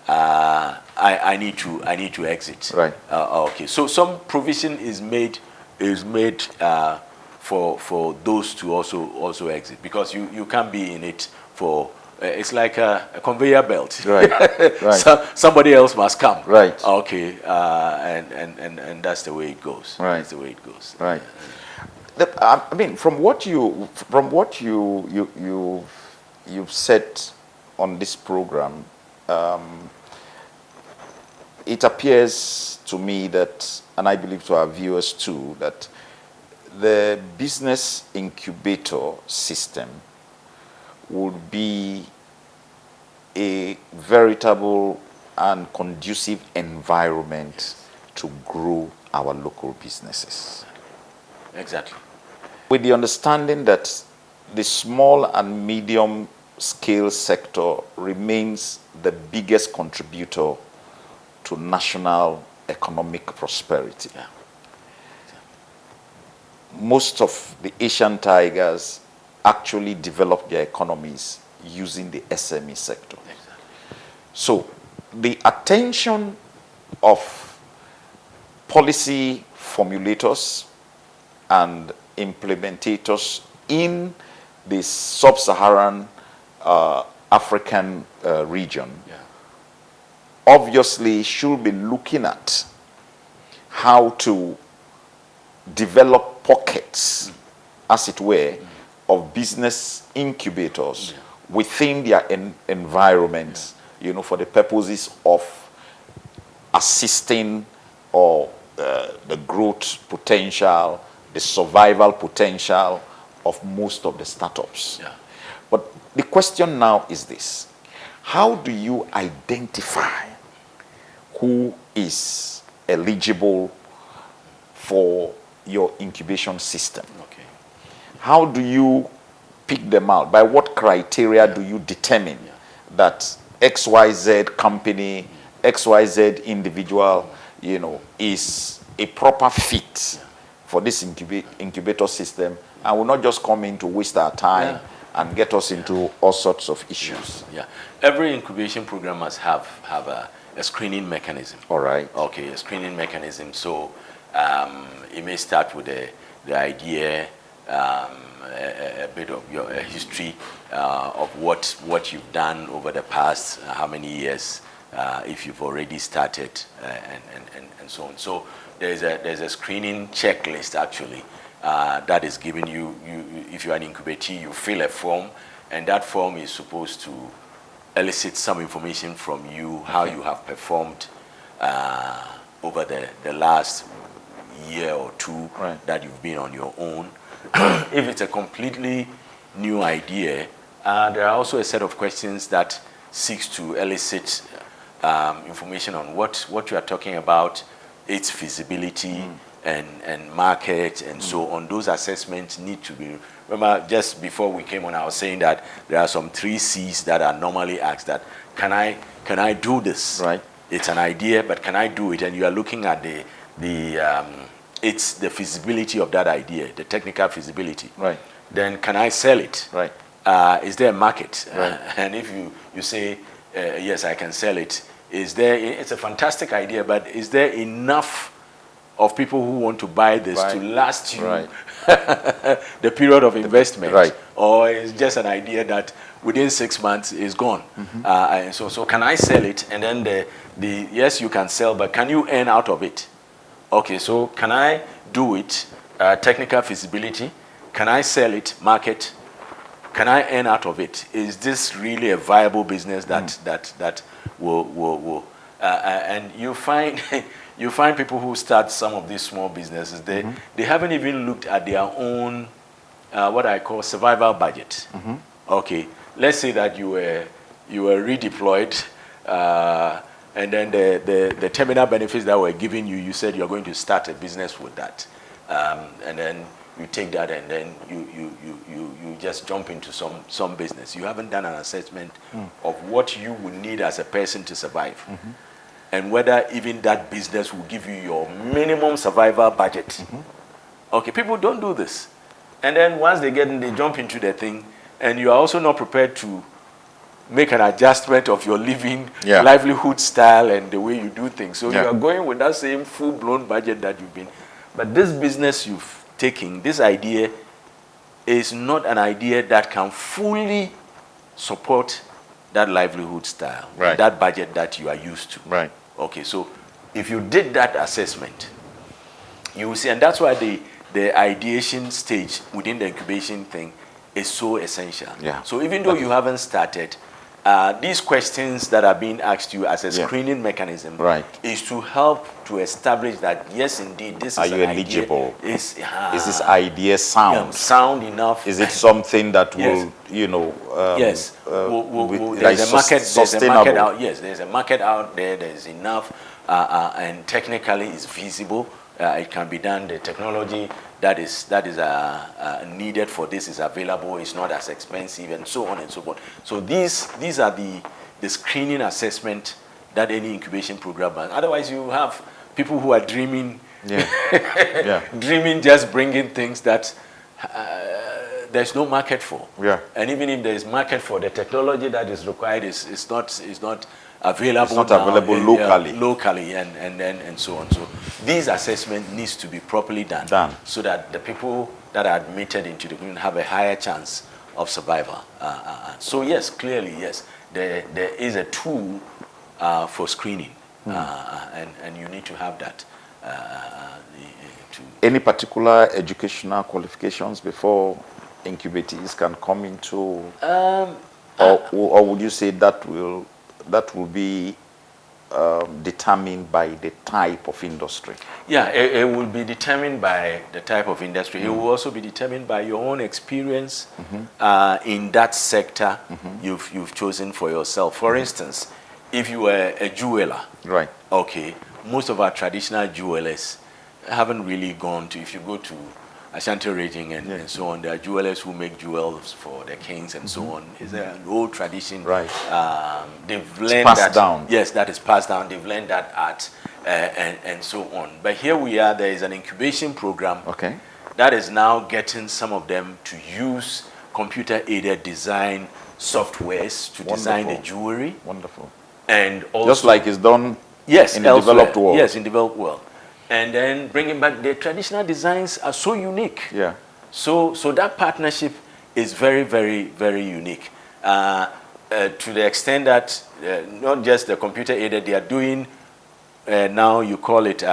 I need to exit. Right. Okay. So some provision is made for those to also exit, because you can't be in it for. It's like a conveyor belt. Right. Right. So somebody else must come. Right. Okay. And that's the way it goes. Right. That's the way it goes. Right. I mean, from what you've said on this program, it appears to me that, and I believe to our viewers too, that the business incubator system would be a veritable and conducive environment to grow our local businesses. Exactly. With the understanding that the small and medium scale sector remains the biggest contributor to national economic prosperity. Yeah. Most of the Asian tigers actually develop their economies using the SME sector. Exactly. So the attention of policy formulators and implementators in the sub-Saharan African region obviously should be looking at how to develop pockets, as it were, of business incubators within their environments, for the purposes of assisting or the growth potential, the survival potential of most of the startups. Yeah. But the question now is this: how do you identify who is eligible for your incubation system? Okay. How do you pick them out? By what criteria do you determine that XYZ company, XYZ individual, you know, is a proper fit for this incubator system and will not just come in to waste our time and get us into all sorts of issues? Yeah. Every incubation program must have a screening mechanism. All right. Okay, a screening mechanism. So it may start with the idea, a bit of your history of what you've done over the past how many years, if you've already started, and so on. So there's a screening checklist actually that is given you. If you're an incubatee, you fill a form, and that form is supposed to elicit some information from you, how you have performed over the last year or two that you've been on your own. If it's a completely new idea, there are also a set of questions that seeks to elicit information on what you are talking about, its feasibility and market and so on. Those assessments need to be, remember just before we came on, I was saying that there are some 3 C's that are normally asked, that can I do this? Right. It's an idea, but can I do it? And you are looking at it's the feasibility of that idea, the technical feasibility. Right. Then can I sell it? Right. Is there a market? Right. And if you say, yes, I can sell it, it's a fantastic idea, but is there enough of people who want to buy this to last you the period of investment? Right. Or is just an idea that within 6 months is gone? And so can I sell it? And then yes, you can sell, but can you earn out of it? Okay, so can I do it? Technical feasibility. Can I sell it? Market. Can I earn out of it? Is this really a viable business that will and you find you find people who start some of these small businesses, they haven't even looked at their own what I call survival budget. Okay, let's say that you were redeployed. And then the terminal benefits that were given you, you said you're going to start a business with that. And then you take that and then you just jump into some business. You haven't done an assessment of what you would need as a person to survive. And whether even that business will give you your minimum survival budget. Okay, people don't do this. And then once they jump into the thing, and you are also not prepared to make an adjustment of your livelihood style and the way you do things. So you are going with that same full-blown budget that you've been. But this business you've taken, this idea is not an idea that can fully support that livelihood style, that budget that you are used to. Right. Okay, so if you did that assessment, you will see, and that's why the ideation stage within the incubation thing is so essential. Yeah. So even though you haven't started, these questions that are being asked you as a screening mechanism is to help to establish that, yes, indeed, this is an idea. Are you eligible? Is this idea sound? Sound enough? Is it something that will, you know... yes. There's a market. Sustainable. There's a market out there. There's enough, and technically it's feasible. It can be done. The technology that is needed for this is available. It's not as expensive, and so on and so forth. So these are the screening assessment that any incubation program has. Otherwise, you have people who are dreaming, dreaming, just bringing things that there's no market for. Yeah. And even if there is market for, the technology that is required is not available. It's not available locally. Locally, and so on. So these assessment needs to be properly done. So that the people that are admitted into the community have a higher chance of survival. So yes, clearly, yes, there is a tool for screening, and you need to have that. Any particular educational qualifications before incubatees can come into, or would you say that will be determined by the type of industry? Yeah, it will be determined by the type of industry. It will also be determined by your own experience in that sector you've chosen for yourself. For instance, if you were a jeweler, Right. okay, most of our traditional jewelers haven't really gone to, if you go to Ashanti region and so on, there are jewelers who make jewels for the kings and so on. It's an old tradition. Right. They've learned passed that. down. Yes, that is passed down. They've learned that art and so on. But here we are, there is an incubation program Okay. that is now getting some of them to use computer-aided design softwares to design the Wonderful. jewelry. Wonderful. And also, Just like it's done yes, in the elsewhere. developed world. Yes, in developed world. And then bringing back the traditional designs are so unique. Yeah. So that partnership is very, very, very unique. To the extent that not just the computer aided, they are doing now you call it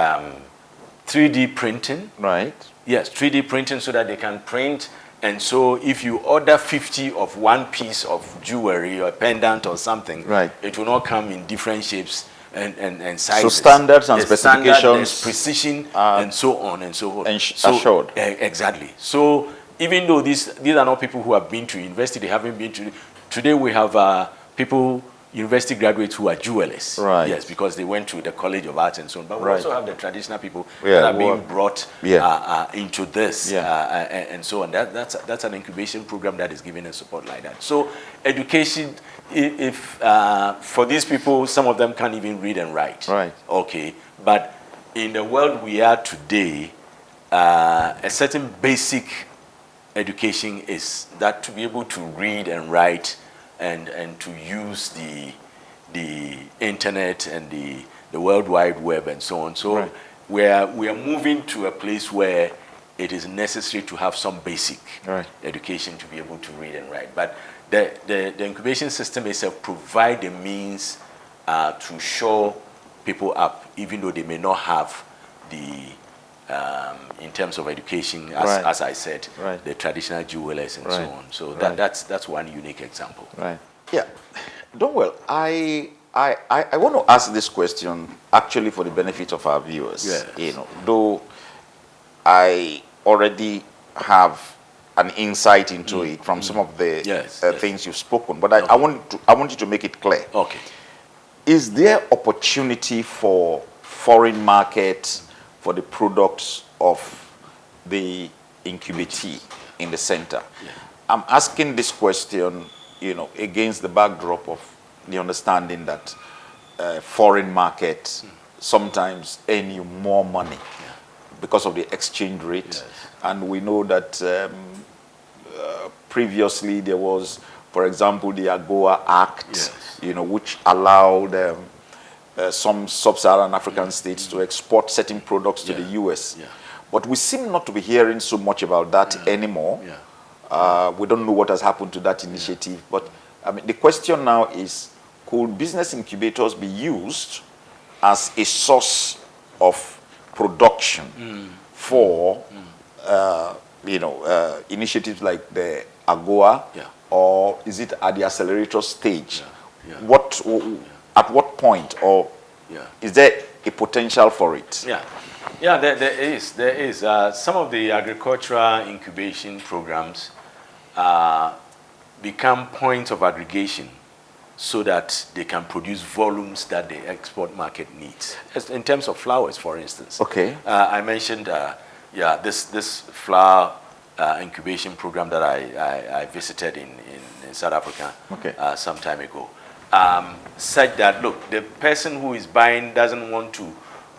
3D printing. Right. Yes, 3D printing so that they can print. And so if you order 50 of one piece of jewelry or pendant or something, Right. it will not come in different shapes and sizes. So standards and There's standard, specifications there's precision and so on and so forth. assured. Exactly. So even though these are not people who have been to university, they haven't been to. Today we have people, university graduates who are jewelers. Right. Yes, because they went to the College of Arts and so on. But we Right. also have the traditional people Yeah, that are who being are- brought Yeah. into this and so on. That's an incubation program that is giving us support like that. So education, if for these people, some of them can't even read and write. Right. Okay, but in the world we are today, a certain basic education is that to be able to read and write and to use the internet and the World Wide Web and so on. So Right. we are moving to a place where it is necessary to have some basic Right. education to be able to read and write. But the incubation system itself provide the means to show people up, even though they may not have the in terms of education, Right. as I said, Right. the traditional jewelers and so Right. on. So Right. that's one unique example. Right. Yeah. Donwell, I want to ask this question actually for the benefit of our viewers. Yes. You know, though I already have an insight into it from some of the Yes, things you've spoken, but I want you to make it clear. Okay. Is there opportunity for foreign markets for the products of the incubatee in the center? Yeah. I'm asking this question, you know, against the backdrop of the understanding that foreign markets sometimes earn you more money because of the exchange rate. Yes. And we know that previously there was, for example, the AGOA Act, Yes. you know, which allowed some sub-Saharan African states to export certain products to the U.S. Yeah. But we seem not to be hearing so much about that anymore. Yeah. We don't know what has happened to that initiative. But I mean, the question now is, could business incubators be used as a source of production for, you know, initiatives like the AGOA, Yeah. or is it at the accelerator stage? Yeah. At what point, or Yeah. is there a potential for it? Yeah, yeah, there is. Some of the agricultural incubation programs become points of aggregation so that they can produce volumes that the export market needs. As in terms of flowers, for instance. Okay. I mentioned, this flower incubation program that I visited in South Africa some time ago. Said that, look, the person who is buying doesn't want to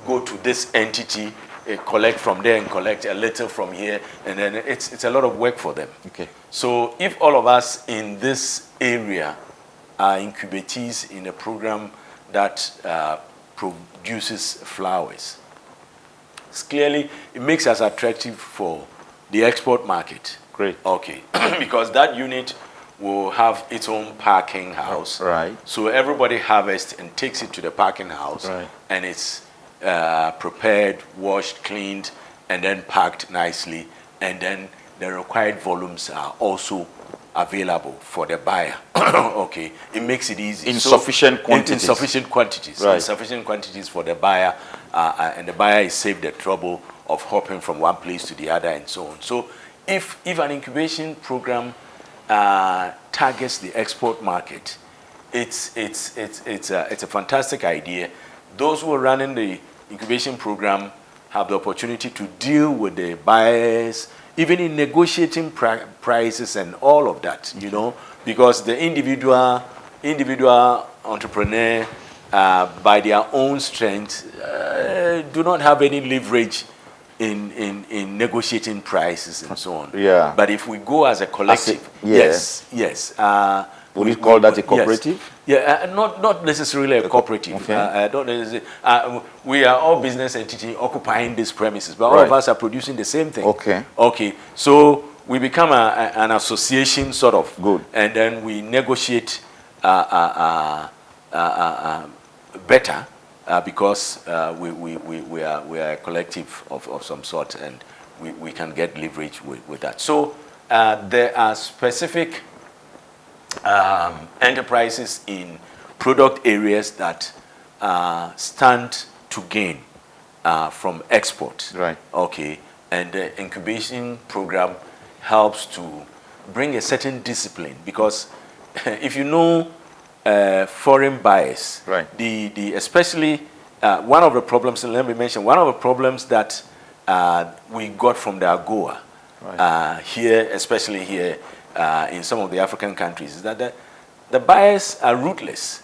go to this entity, collect from there and collect a little from here, and then it's a lot of work for them. Okay. So if all of us in this area are incubatees in a program that produces flowers, clearly it makes us attractive for the export market. Great. Okay, because that unit will have its own packing house. Right. So everybody harvests and takes it to the packing house. Right. And it's prepared, washed, cleaned, and then packed nicely. And then the required volumes are also available for the buyer. Okay, it makes it easy. In sufficient quantities. In sufficient quantities. Right. In sufficient quantities for the buyer, and the buyer is saved the trouble of hopping from one place to the other and so on. So if an incubation program targets the export market, it's a fantastic idea. Those who are running the incubation program have the opportunity to deal with the buyers, even in negotiating prices and all of that, you know, because the individual entrepreneur, by their own strength, do not have any leverage in negotiating prices and so on. Yeah. But if we go as a collective, yes. Would you call that a cooperative? Yes. Yeah, not necessarily a cooperative. Okay. Not necessarily, we are all business entities occupying these premises, but all of us are producing the same thing. Okay. Okay. So we become an association, sort of. Good. And then we negotiate better because we are a collective of some sort, and we can get leverage with that. So there are specific enterprises in product areas that stand to gain from export. Right. Okay. And the incubation program helps to bring a certain discipline, because if you know foreign buyers, right, especially one of the problems, and let me mention, one of the problems that we got from the AGOA, right, here, especially here in some of the African countries, is that the buyers are ruthless.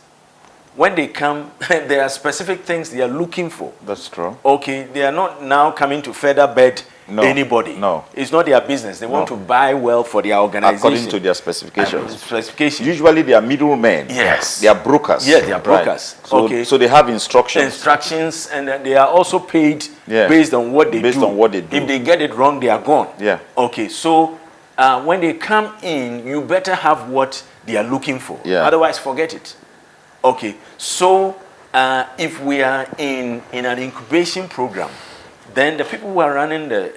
When they come, there are specific things they are looking for. That's true. Okay, they are not now coming to feather bed anybody. No. It's not their business. They want to buy well for their organization. According to their specifications. Usually they are middlemen. Yes. They are brokers. Yeah, they are brokers. Right. So, okay. So they have instructions. Instructions, and they are also paid based on what they do. Based on what they do. If they get it wrong, they are gone. Yeah. Okay, so when they come in, you better have what they are looking for. Yeah. Otherwise, forget it. Okay, so if we are in an incubation program, then the people who are running the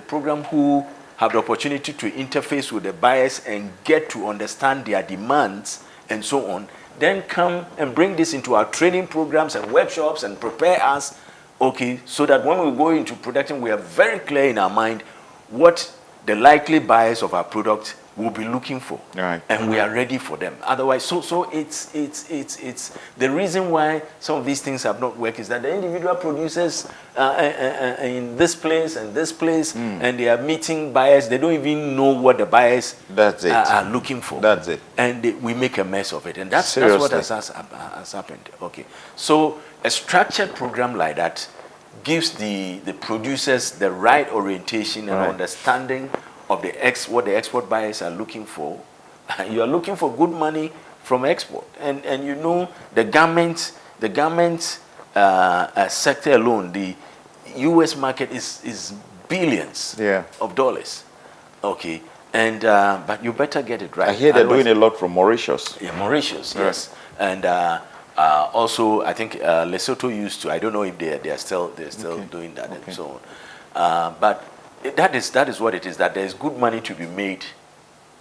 program, who have the opportunity to interface with the buyers and get to understand their demands and so on, then come and bring this into our training programs and workshops and prepare us, okay, so that when we go into production, we are very clear in our mind what the likely buyers of our product will be looking for, right, and we are ready for them. Otherwise, so it's the reason why some of these things have not worked is that the individual producers in this place and this place, and they are meeting buyers. They don't even know what the buyers are looking for. That's it. And we make a mess of it, and that's what has happened. Okay, so a structured program like that gives the producers the right orientation and understanding of what the export buyers are looking for. You are looking for good money from export, and you know the garment sector alone, the U.S. market is billions of dollars. Okay, and but you better get it right. I hear they're doing a lot from Mauritius. Yeah, Mauritius, yes, and also I think Lesotho used to. I don't know if they're still doing that and so on, but. That is what it is, that there is good money to be made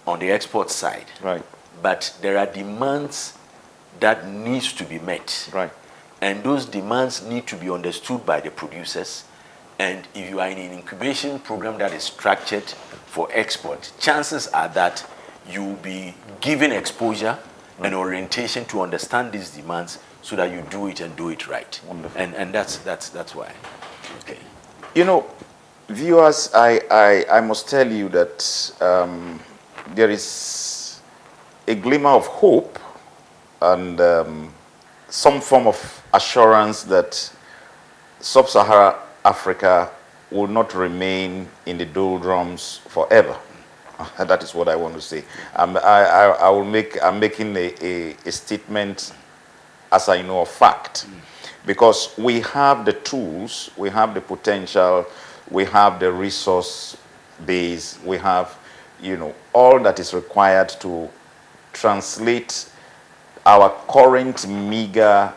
on the export side. Right. But there are demands that needs to be met. Right. And those demands need to be understood by the producers. And if you are in an incubation program that is structured for export, chances are that you will be given exposure and orientation to understand these demands so that you do it and do it right. Wonderful. And that's why. Okay. You know, viewers, I must tell you that there is a glimmer of hope and some form of assurance that sub-Saharan Africa will not remain in the doldrums forever. That is what I want to say. I'm making a statement as I know of fact, because we have the tools, we have the potential, we have the resource base, we have, you know, all that is required to translate our current meager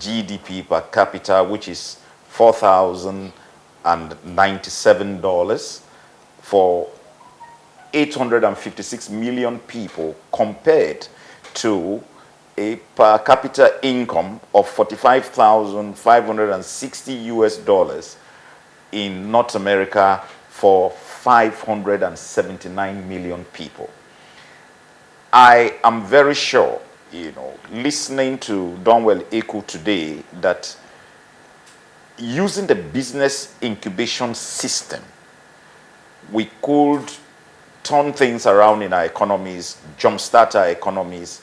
GDP per capita, which is $4,097 for 856 million people compared to a per capita income of 45,560 US dollars in North America for 579 million people. I am very sure, listening to Donwell Eku today, that using the business incubation system, we could turn things around in our economies, jumpstart our economies,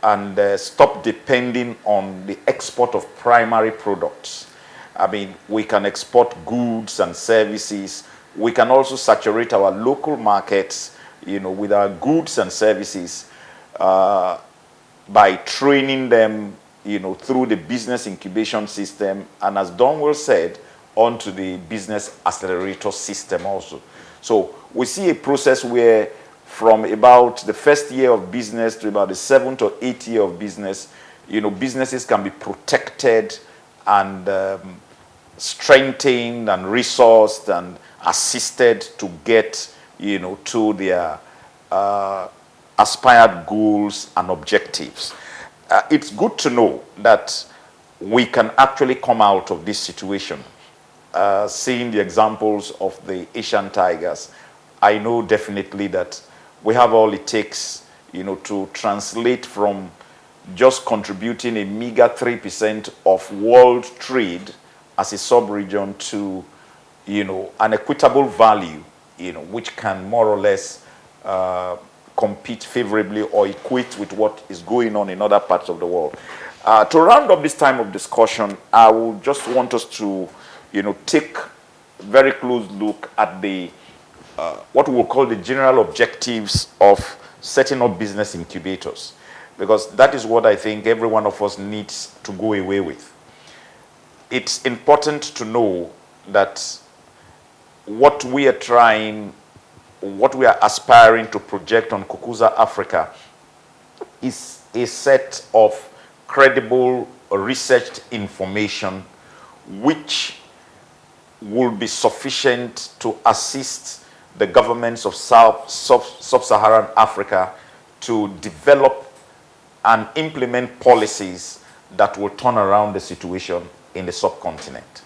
and stop depending on the export of primary products. I mean, we can export goods and services. We can also saturate our local markets, with our goods and services by training them, through the business incubation system, and as Donwell said, onto the business accelerator system also. So we see a process where from about the first year of business to about the 7th or 8th year of business, businesses can be protected and strengthened and resourced and assisted to get, to their aspired goals and objectives. It's good to know that we can actually come out of this situation. Seeing the examples of the Asian tigers, I know definitely that we have all it takes, to translate from just contributing a meager 3% of world trade as a sub-region to, an equitable value, which can more or less compete favorably or equate with what is going on in other parts of the world. To round up this time of discussion, I will just want us to, take a very close look at the what we will call the general objectives of setting up business incubators, because that is what I think every one of us needs to go away with. It's important to know that what we are aspiring to project on Kukuza Africa is a set of credible researched information which will be sufficient to assist the governments of sub-Saharan Africa to develop and implement policies that will turn around the situation in the subcontinent.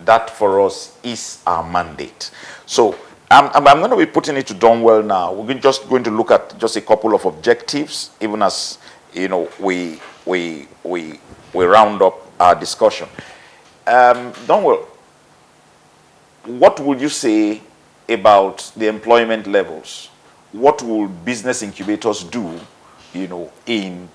That for us is our mandate. So I'm going to be putting it to Donwell now. We're just going to look at just a couple of objectives, even as we round up our discussion. Donwell, what would you say about the employment levels? What will business incubators do, in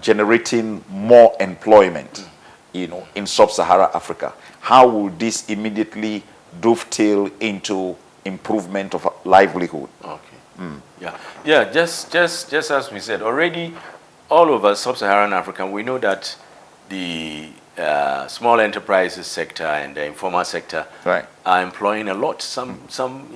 generating more employment, in sub-Saharan Africa? How will this immediately dovetail into improvement of livelihood? Okay. Yeah. Just as we said already, all over sub-Saharan Africa, we know that the small enterprises sector and the informal sector are employing a lot.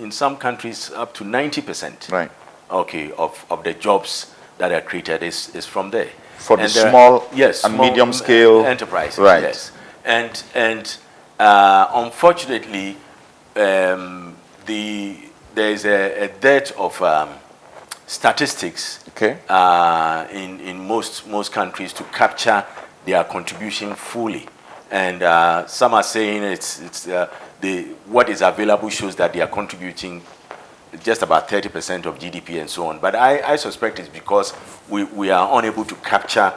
In some countries up to 90%. Right. Okay, of the jobs that are created is from there. For the small and small medium scale enterprises. Right. Yes. And unfortunately, there is a dearth of statistics in most countries to capture their contribution fully, and some are saying what is available shows that they are contributing just about 30% of GDP and so on. But I suspect it's because we are unable to capture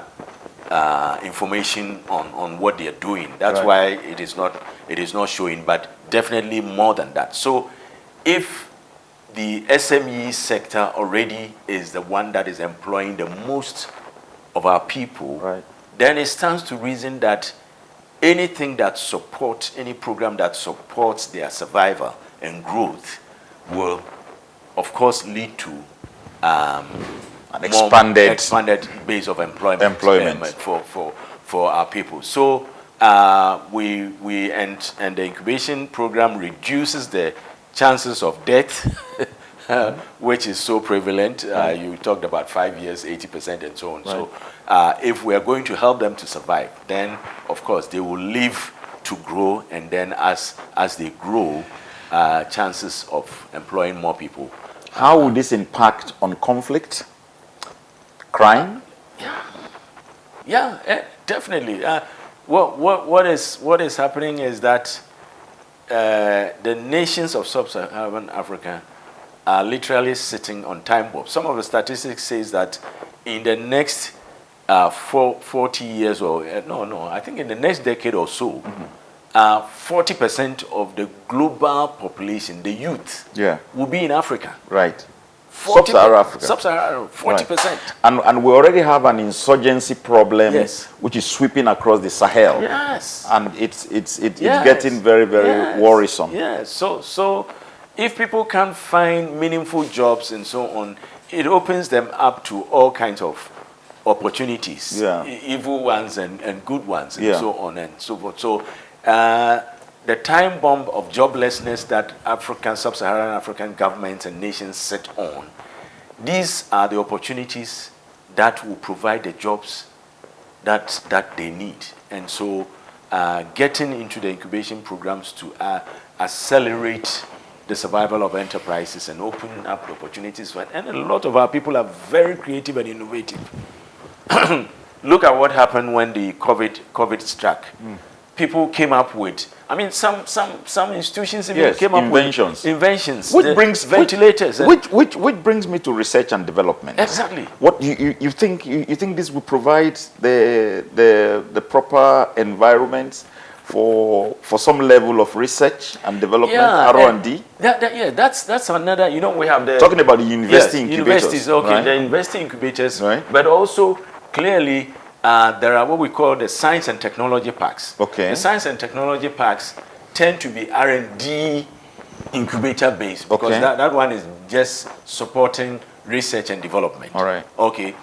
information on what they are doing. That's why it is not showing, but definitely more than that. So if the SME sector already is the one that is employing the most of our people, then it stands to reason that anything that supports, any program that supports their survival and growth will, of course, lead to an expanded base of employment for our people. So and the incubation program reduces the chances of death, which is so prevalent. You talked about 5 years, 80%, and so on. So if we are going to help them to survive, then of course they will live to grow, and then as they grow, chances of employing more people. How would this impact on conflict, crime? Yeah, definitely. What is happening is that the nations of sub-Saharan Africa are literally sitting on time bomb. Some of the statistics says that in the next 40 years or I think in the next decade or so, 40% of the global population, the youth, will be in Africa. Right. Sub-Saharan Africa. Sub-Saharan, 40%. Right. And we already have an insurgency problem, which is sweeping across the Sahel. Yes. And it's getting very, very worrisome. Yes. So if people can't find meaningful jobs and so on, it opens them up to all kinds of opportunities, evil ones and good ones, and so on and so forth. So the time bomb of joblessness that sub-Saharan African governments and nations sit on, these are the opportunities that will provide the jobs that they need. And so getting into the incubation programs to accelerate the survival of enterprises and open up the opportunities for, and a lot of our people are very creative and innovative. Look at what happened when the COVID struck. People came up with, I mean, some institutions even came up with inventions. Which brings ventilators. Which brings me to research and development. Exactly. What you think this will provide the proper environment for some level of research and development, R&D? That's another, we have the... Talking about the university incubators. Universities, right? The university incubators, but also clearly there are what we call the science and technology parks. Okay. The science and technology parks tend to be R&D incubator based because that one is just supporting research and development. All right. Okay.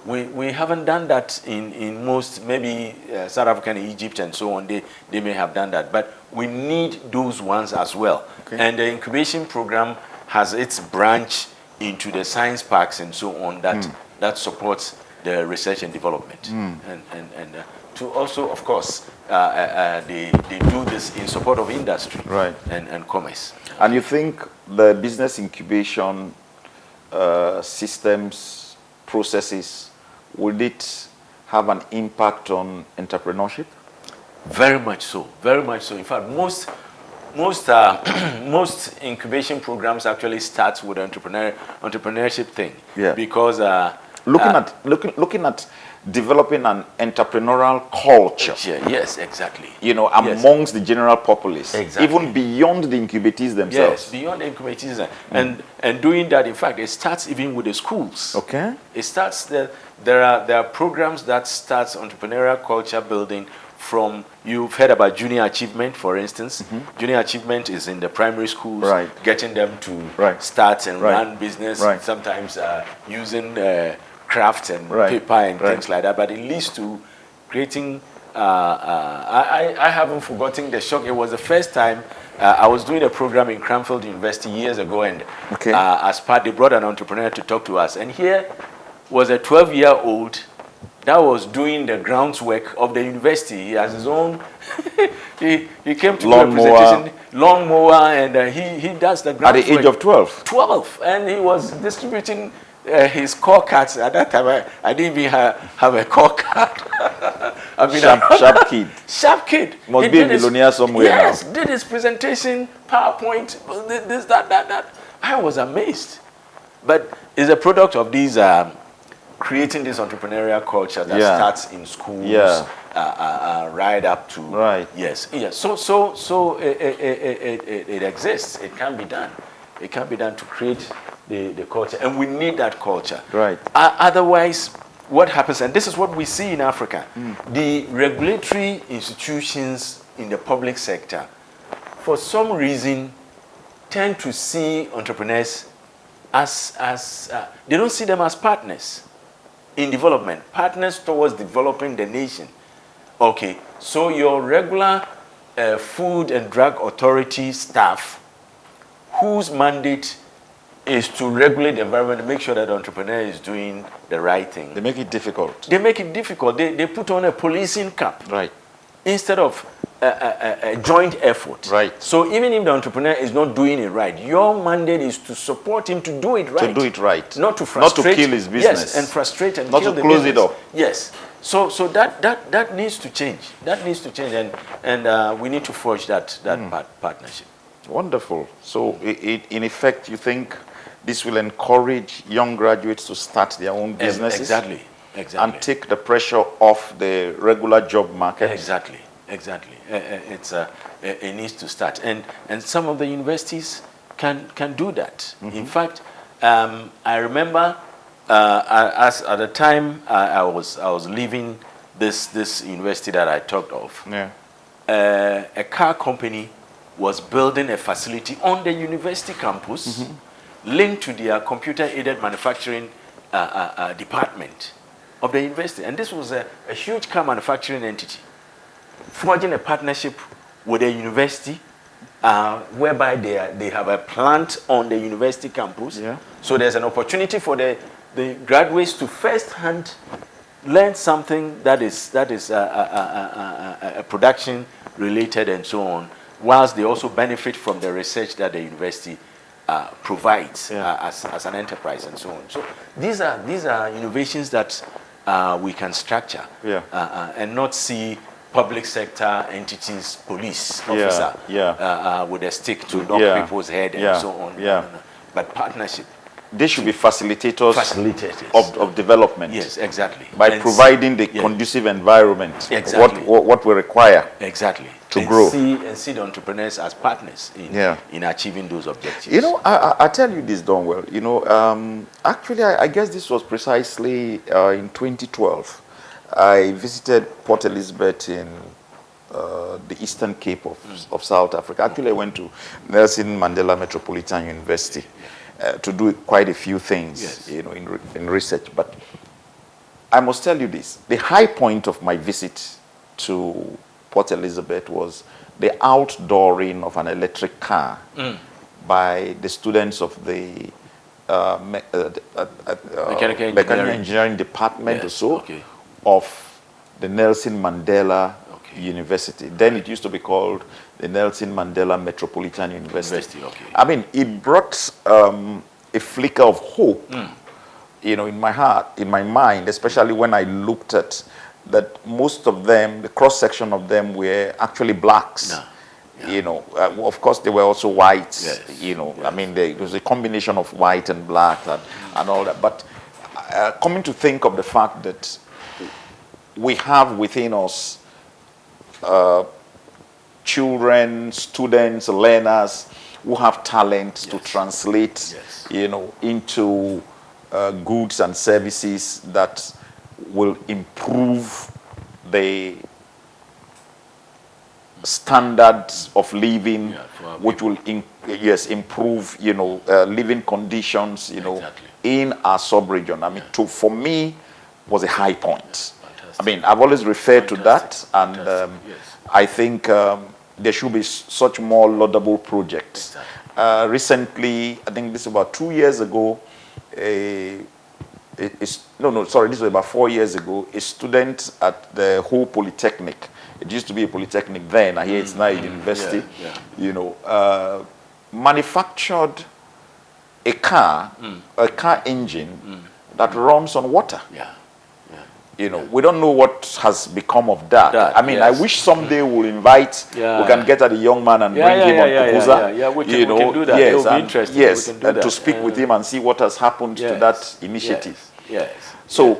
We haven't done that in most, maybe South Africa and Egypt and so on, they may have done that. But we need those ones as well. Okay. And the incubation program has its branch into the science parks and so on that supports the research and development. And to also, of course, they do this in support of industry and commerce. And you think the business incubation systems, processes, would it have an impact on entrepreneurship? Very much so. Very much so. In fact, most incubation programs actually start with entrepreneurship thing. Yeah. Because looking at developing an entrepreneurial culture. Yes, exactly. Amongst the general populace. Exactly. Even beyond the incubatees themselves. Yes, beyond the incubatees. And doing that, in fact, it starts even with the schools. Okay. It starts, there are programs that starts entrepreneurial culture building from, you've heard about junior achievement, for instance. Junior achievement is in the primary schools, getting them to start and run business, sometimes using craft and paper and things like that, but it leads to creating, I haven't forgotten the shock. It was the first time I was doing a program in Cranfield University years ago, and as part, they brought an entrepreneur to talk to us, and here was a 12-year-old that was doing the groundwork of the university. He has his own, he came to do a presentation, lawnmower, and he does the groundwork. At the age of 12? 12, and he was distributing his core cards. At that time, I didn't even have a core card. Sharp kid. Sharp kid. Must be a millionaire somewhere now. Yes, did his presentation, PowerPoint, this, that. I was amazed. But it's a product of these, creating this entrepreneurial culture that starts in schools, right up to... Yes. So it exists. It can be done. It can be done to create the culture, and we need that culture. Right. Otherwise, what happens, and this is what we see in Africa, the regulatory institutions in the public sector, for some reason, tend to see entrepreneurs as they don't see them as partners in development, partners towards developing the nation. Okay, so your regular Food and Drug Authority staff, whose mandate is to regulate the environment, make sure that the entrepreneur is doing the right thing. They make it difficult. They make it difficult. They put on a policing cap. Right. Instead of a joint effort. Right. So even if the entrepreneur is not doing it right, your mandate is to support him to do it right. To do it right. Not to frustrate. Not to kill his business. Yes, and frustrate and not kill to the close business. it up. Yes. So that needs to change. That needs to change, and we need to forge that partnership. Wonderful. So in effect, you think this will encourage young graduates to start their own businesses? Exactly. And take the pressure off the regular job market? Exactly. It needs to start, and some of the universities can do that. In fact, I remember as at the time I was leaving this university that I talked of. Yeah. A car company was building a facility on the university campus, linked to their computer-aided manufacturing department of the university, and this was a huge car manufacturing entity, forging a partnership with a university, whereby they have a plant on the university campus. Yeah. So there's an opportunity for the graduates to first-hand learn something that is a production related and so on, whilst they also benefit from the research that the university provides as an enterprise and so on. So these are innovations that we can structure and not see public sector entities, police officer with a stick to knock people's head and so on. No. But partnership. They should be facilitators of development. Yes, exactly. By providing the conducive environment. Exactly. What we require. Exactly. To grow. And see the entrepreneurs as partners in achieving those objectives. You know, I tell you this, Donwell. You know, actually, I guess this was precisely in 2012. I visited Port Elizabeth in the Eastern Cape of South Africa. Actually, I went to Nelson Mandela Metropolitan University to do quite a few things, you know, in research. But I must tell you this: the high point of my visit to Port Elizabeth was the outdooring of an electric car by the students of the mechanical engineering department of the Nelson Mandela University. Then it used to be called the Nelson Mandela Metropolitan University. I mean, it brought a flicker of hope, you know, in my heart, in my mind, especially when I looked at that most of them, the cross-section of them were actually blacks. You know, of course, they were also whites, you know. I mean, there was a combination of white and black and all that. But coming to think of the fact that we have within us children, students, learners who have talent to translate, you know, into goods and services that will improve the standards of living, which will improve, you know, living conditions, you know, in our sub-region. I mean, for me, was a high point. I mean, I've always referred to that, and I think there should be such more laudable projects. Recently, I think this is about 2 years ago, this was about 4 years ago, a student at the Ho Polytechnic, it used to be a polytechnic then, I hear it's now a university, you know, manufactured a car engine that runs on water. You know, we don't know what has become of that. I mean, I wish someday we'll invite, we can get at a young man and bring him on Kukuza. We can do that. It will be interesting. Yes, and to speak with him and see what has happened to that initiative. So,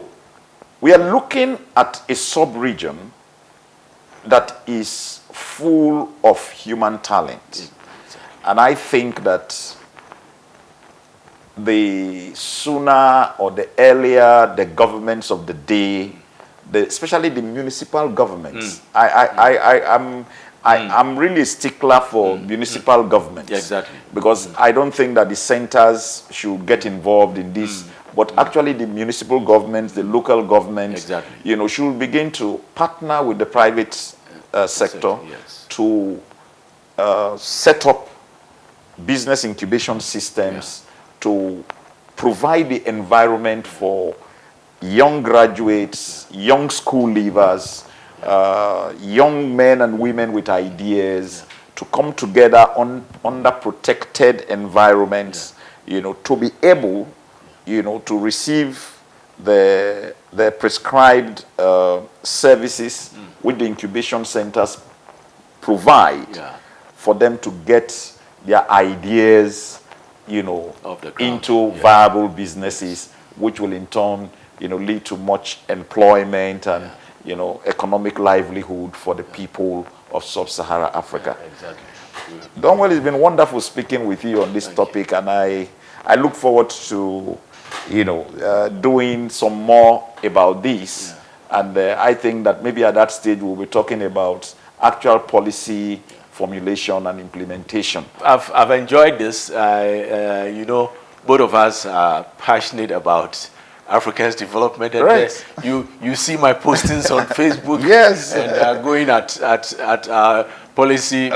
we are looking at a sub-region that is full of human talent. And I think that the sooner or the earlier the governments of the day, especially the municipal governments, I'm really a stickler for municipal governments. Because I don't think that the centers should get involved in this, but actually the municipal governments, the local governments, you know, should begin to partner with the private sector to set up business incubation systems to provide the environment for young graduates, young school leavers young men and women with ideas to come together under protected environments, you know, to be able, you know, to receive the prescribed services which the incubation centers provide for them to get their ideas, you know, into viable businesses, which will in turn, you know, lead to much employment and, you know, economic livelihood for the people of sub-Saharan Africa. Exactly. Donwell, it's been wonderful speaking with you on this topic, and I look forward to, you know, doing some more about this. And I think that maybe at that stage we'll be talking about actual policy formulation and implementation. I've enjoyed this. You know, both of us are passionate about Africa's development, and you see my postings on Facebook, and going at policy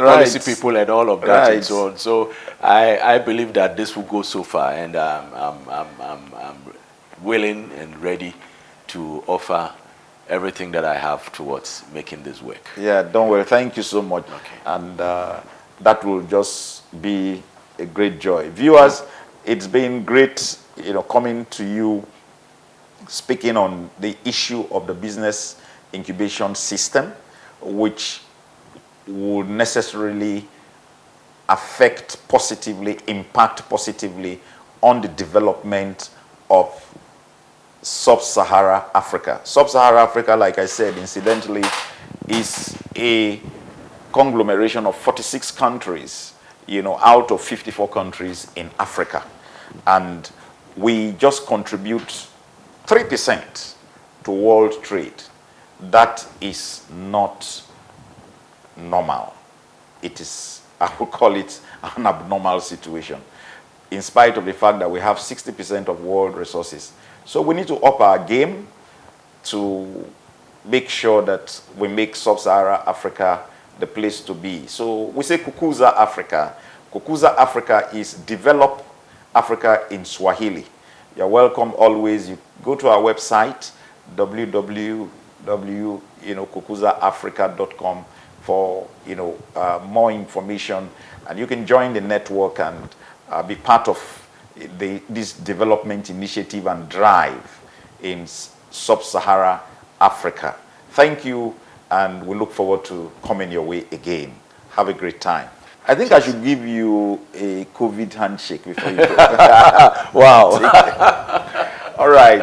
people and all of that and so on. So I believe that this will go so far, and I'm willing and ready to offer everything that I have towards making this work. Yeah, don't worry. Thank you so much. And that will just be a great joy. Viewers, it's been great, you know, coming to you, speaking on the issue of the business incubation system, which would necessarily affect positively, impact positively on the development of sub-Saharan Africa. Sub-Saharan Africa, like I said, incidentally, is a conglomeration of 46 countries, you know, out of 54 countries in Africa. And we just contribute 3% to world trade. That is not normal. It is, I would call it an abnormal situation, in spite of the fact that we have 60% of world resources. So we need to up our game to make sure that we make sub-Saharan Africa the place to be. So we say Kukuza Africa. Kukuza Africa is develop Africa in Swahili. You're welcome always. You go to our website, www.kukuzaafrica.com for, you know, more information, and you can join the network and be part of this development initiative and drive in sub-Saharan Africa. Thank you, and we look forward to coming your way again. Have a great time. I think I should give you a COVID handshake before you go. Wow. All right.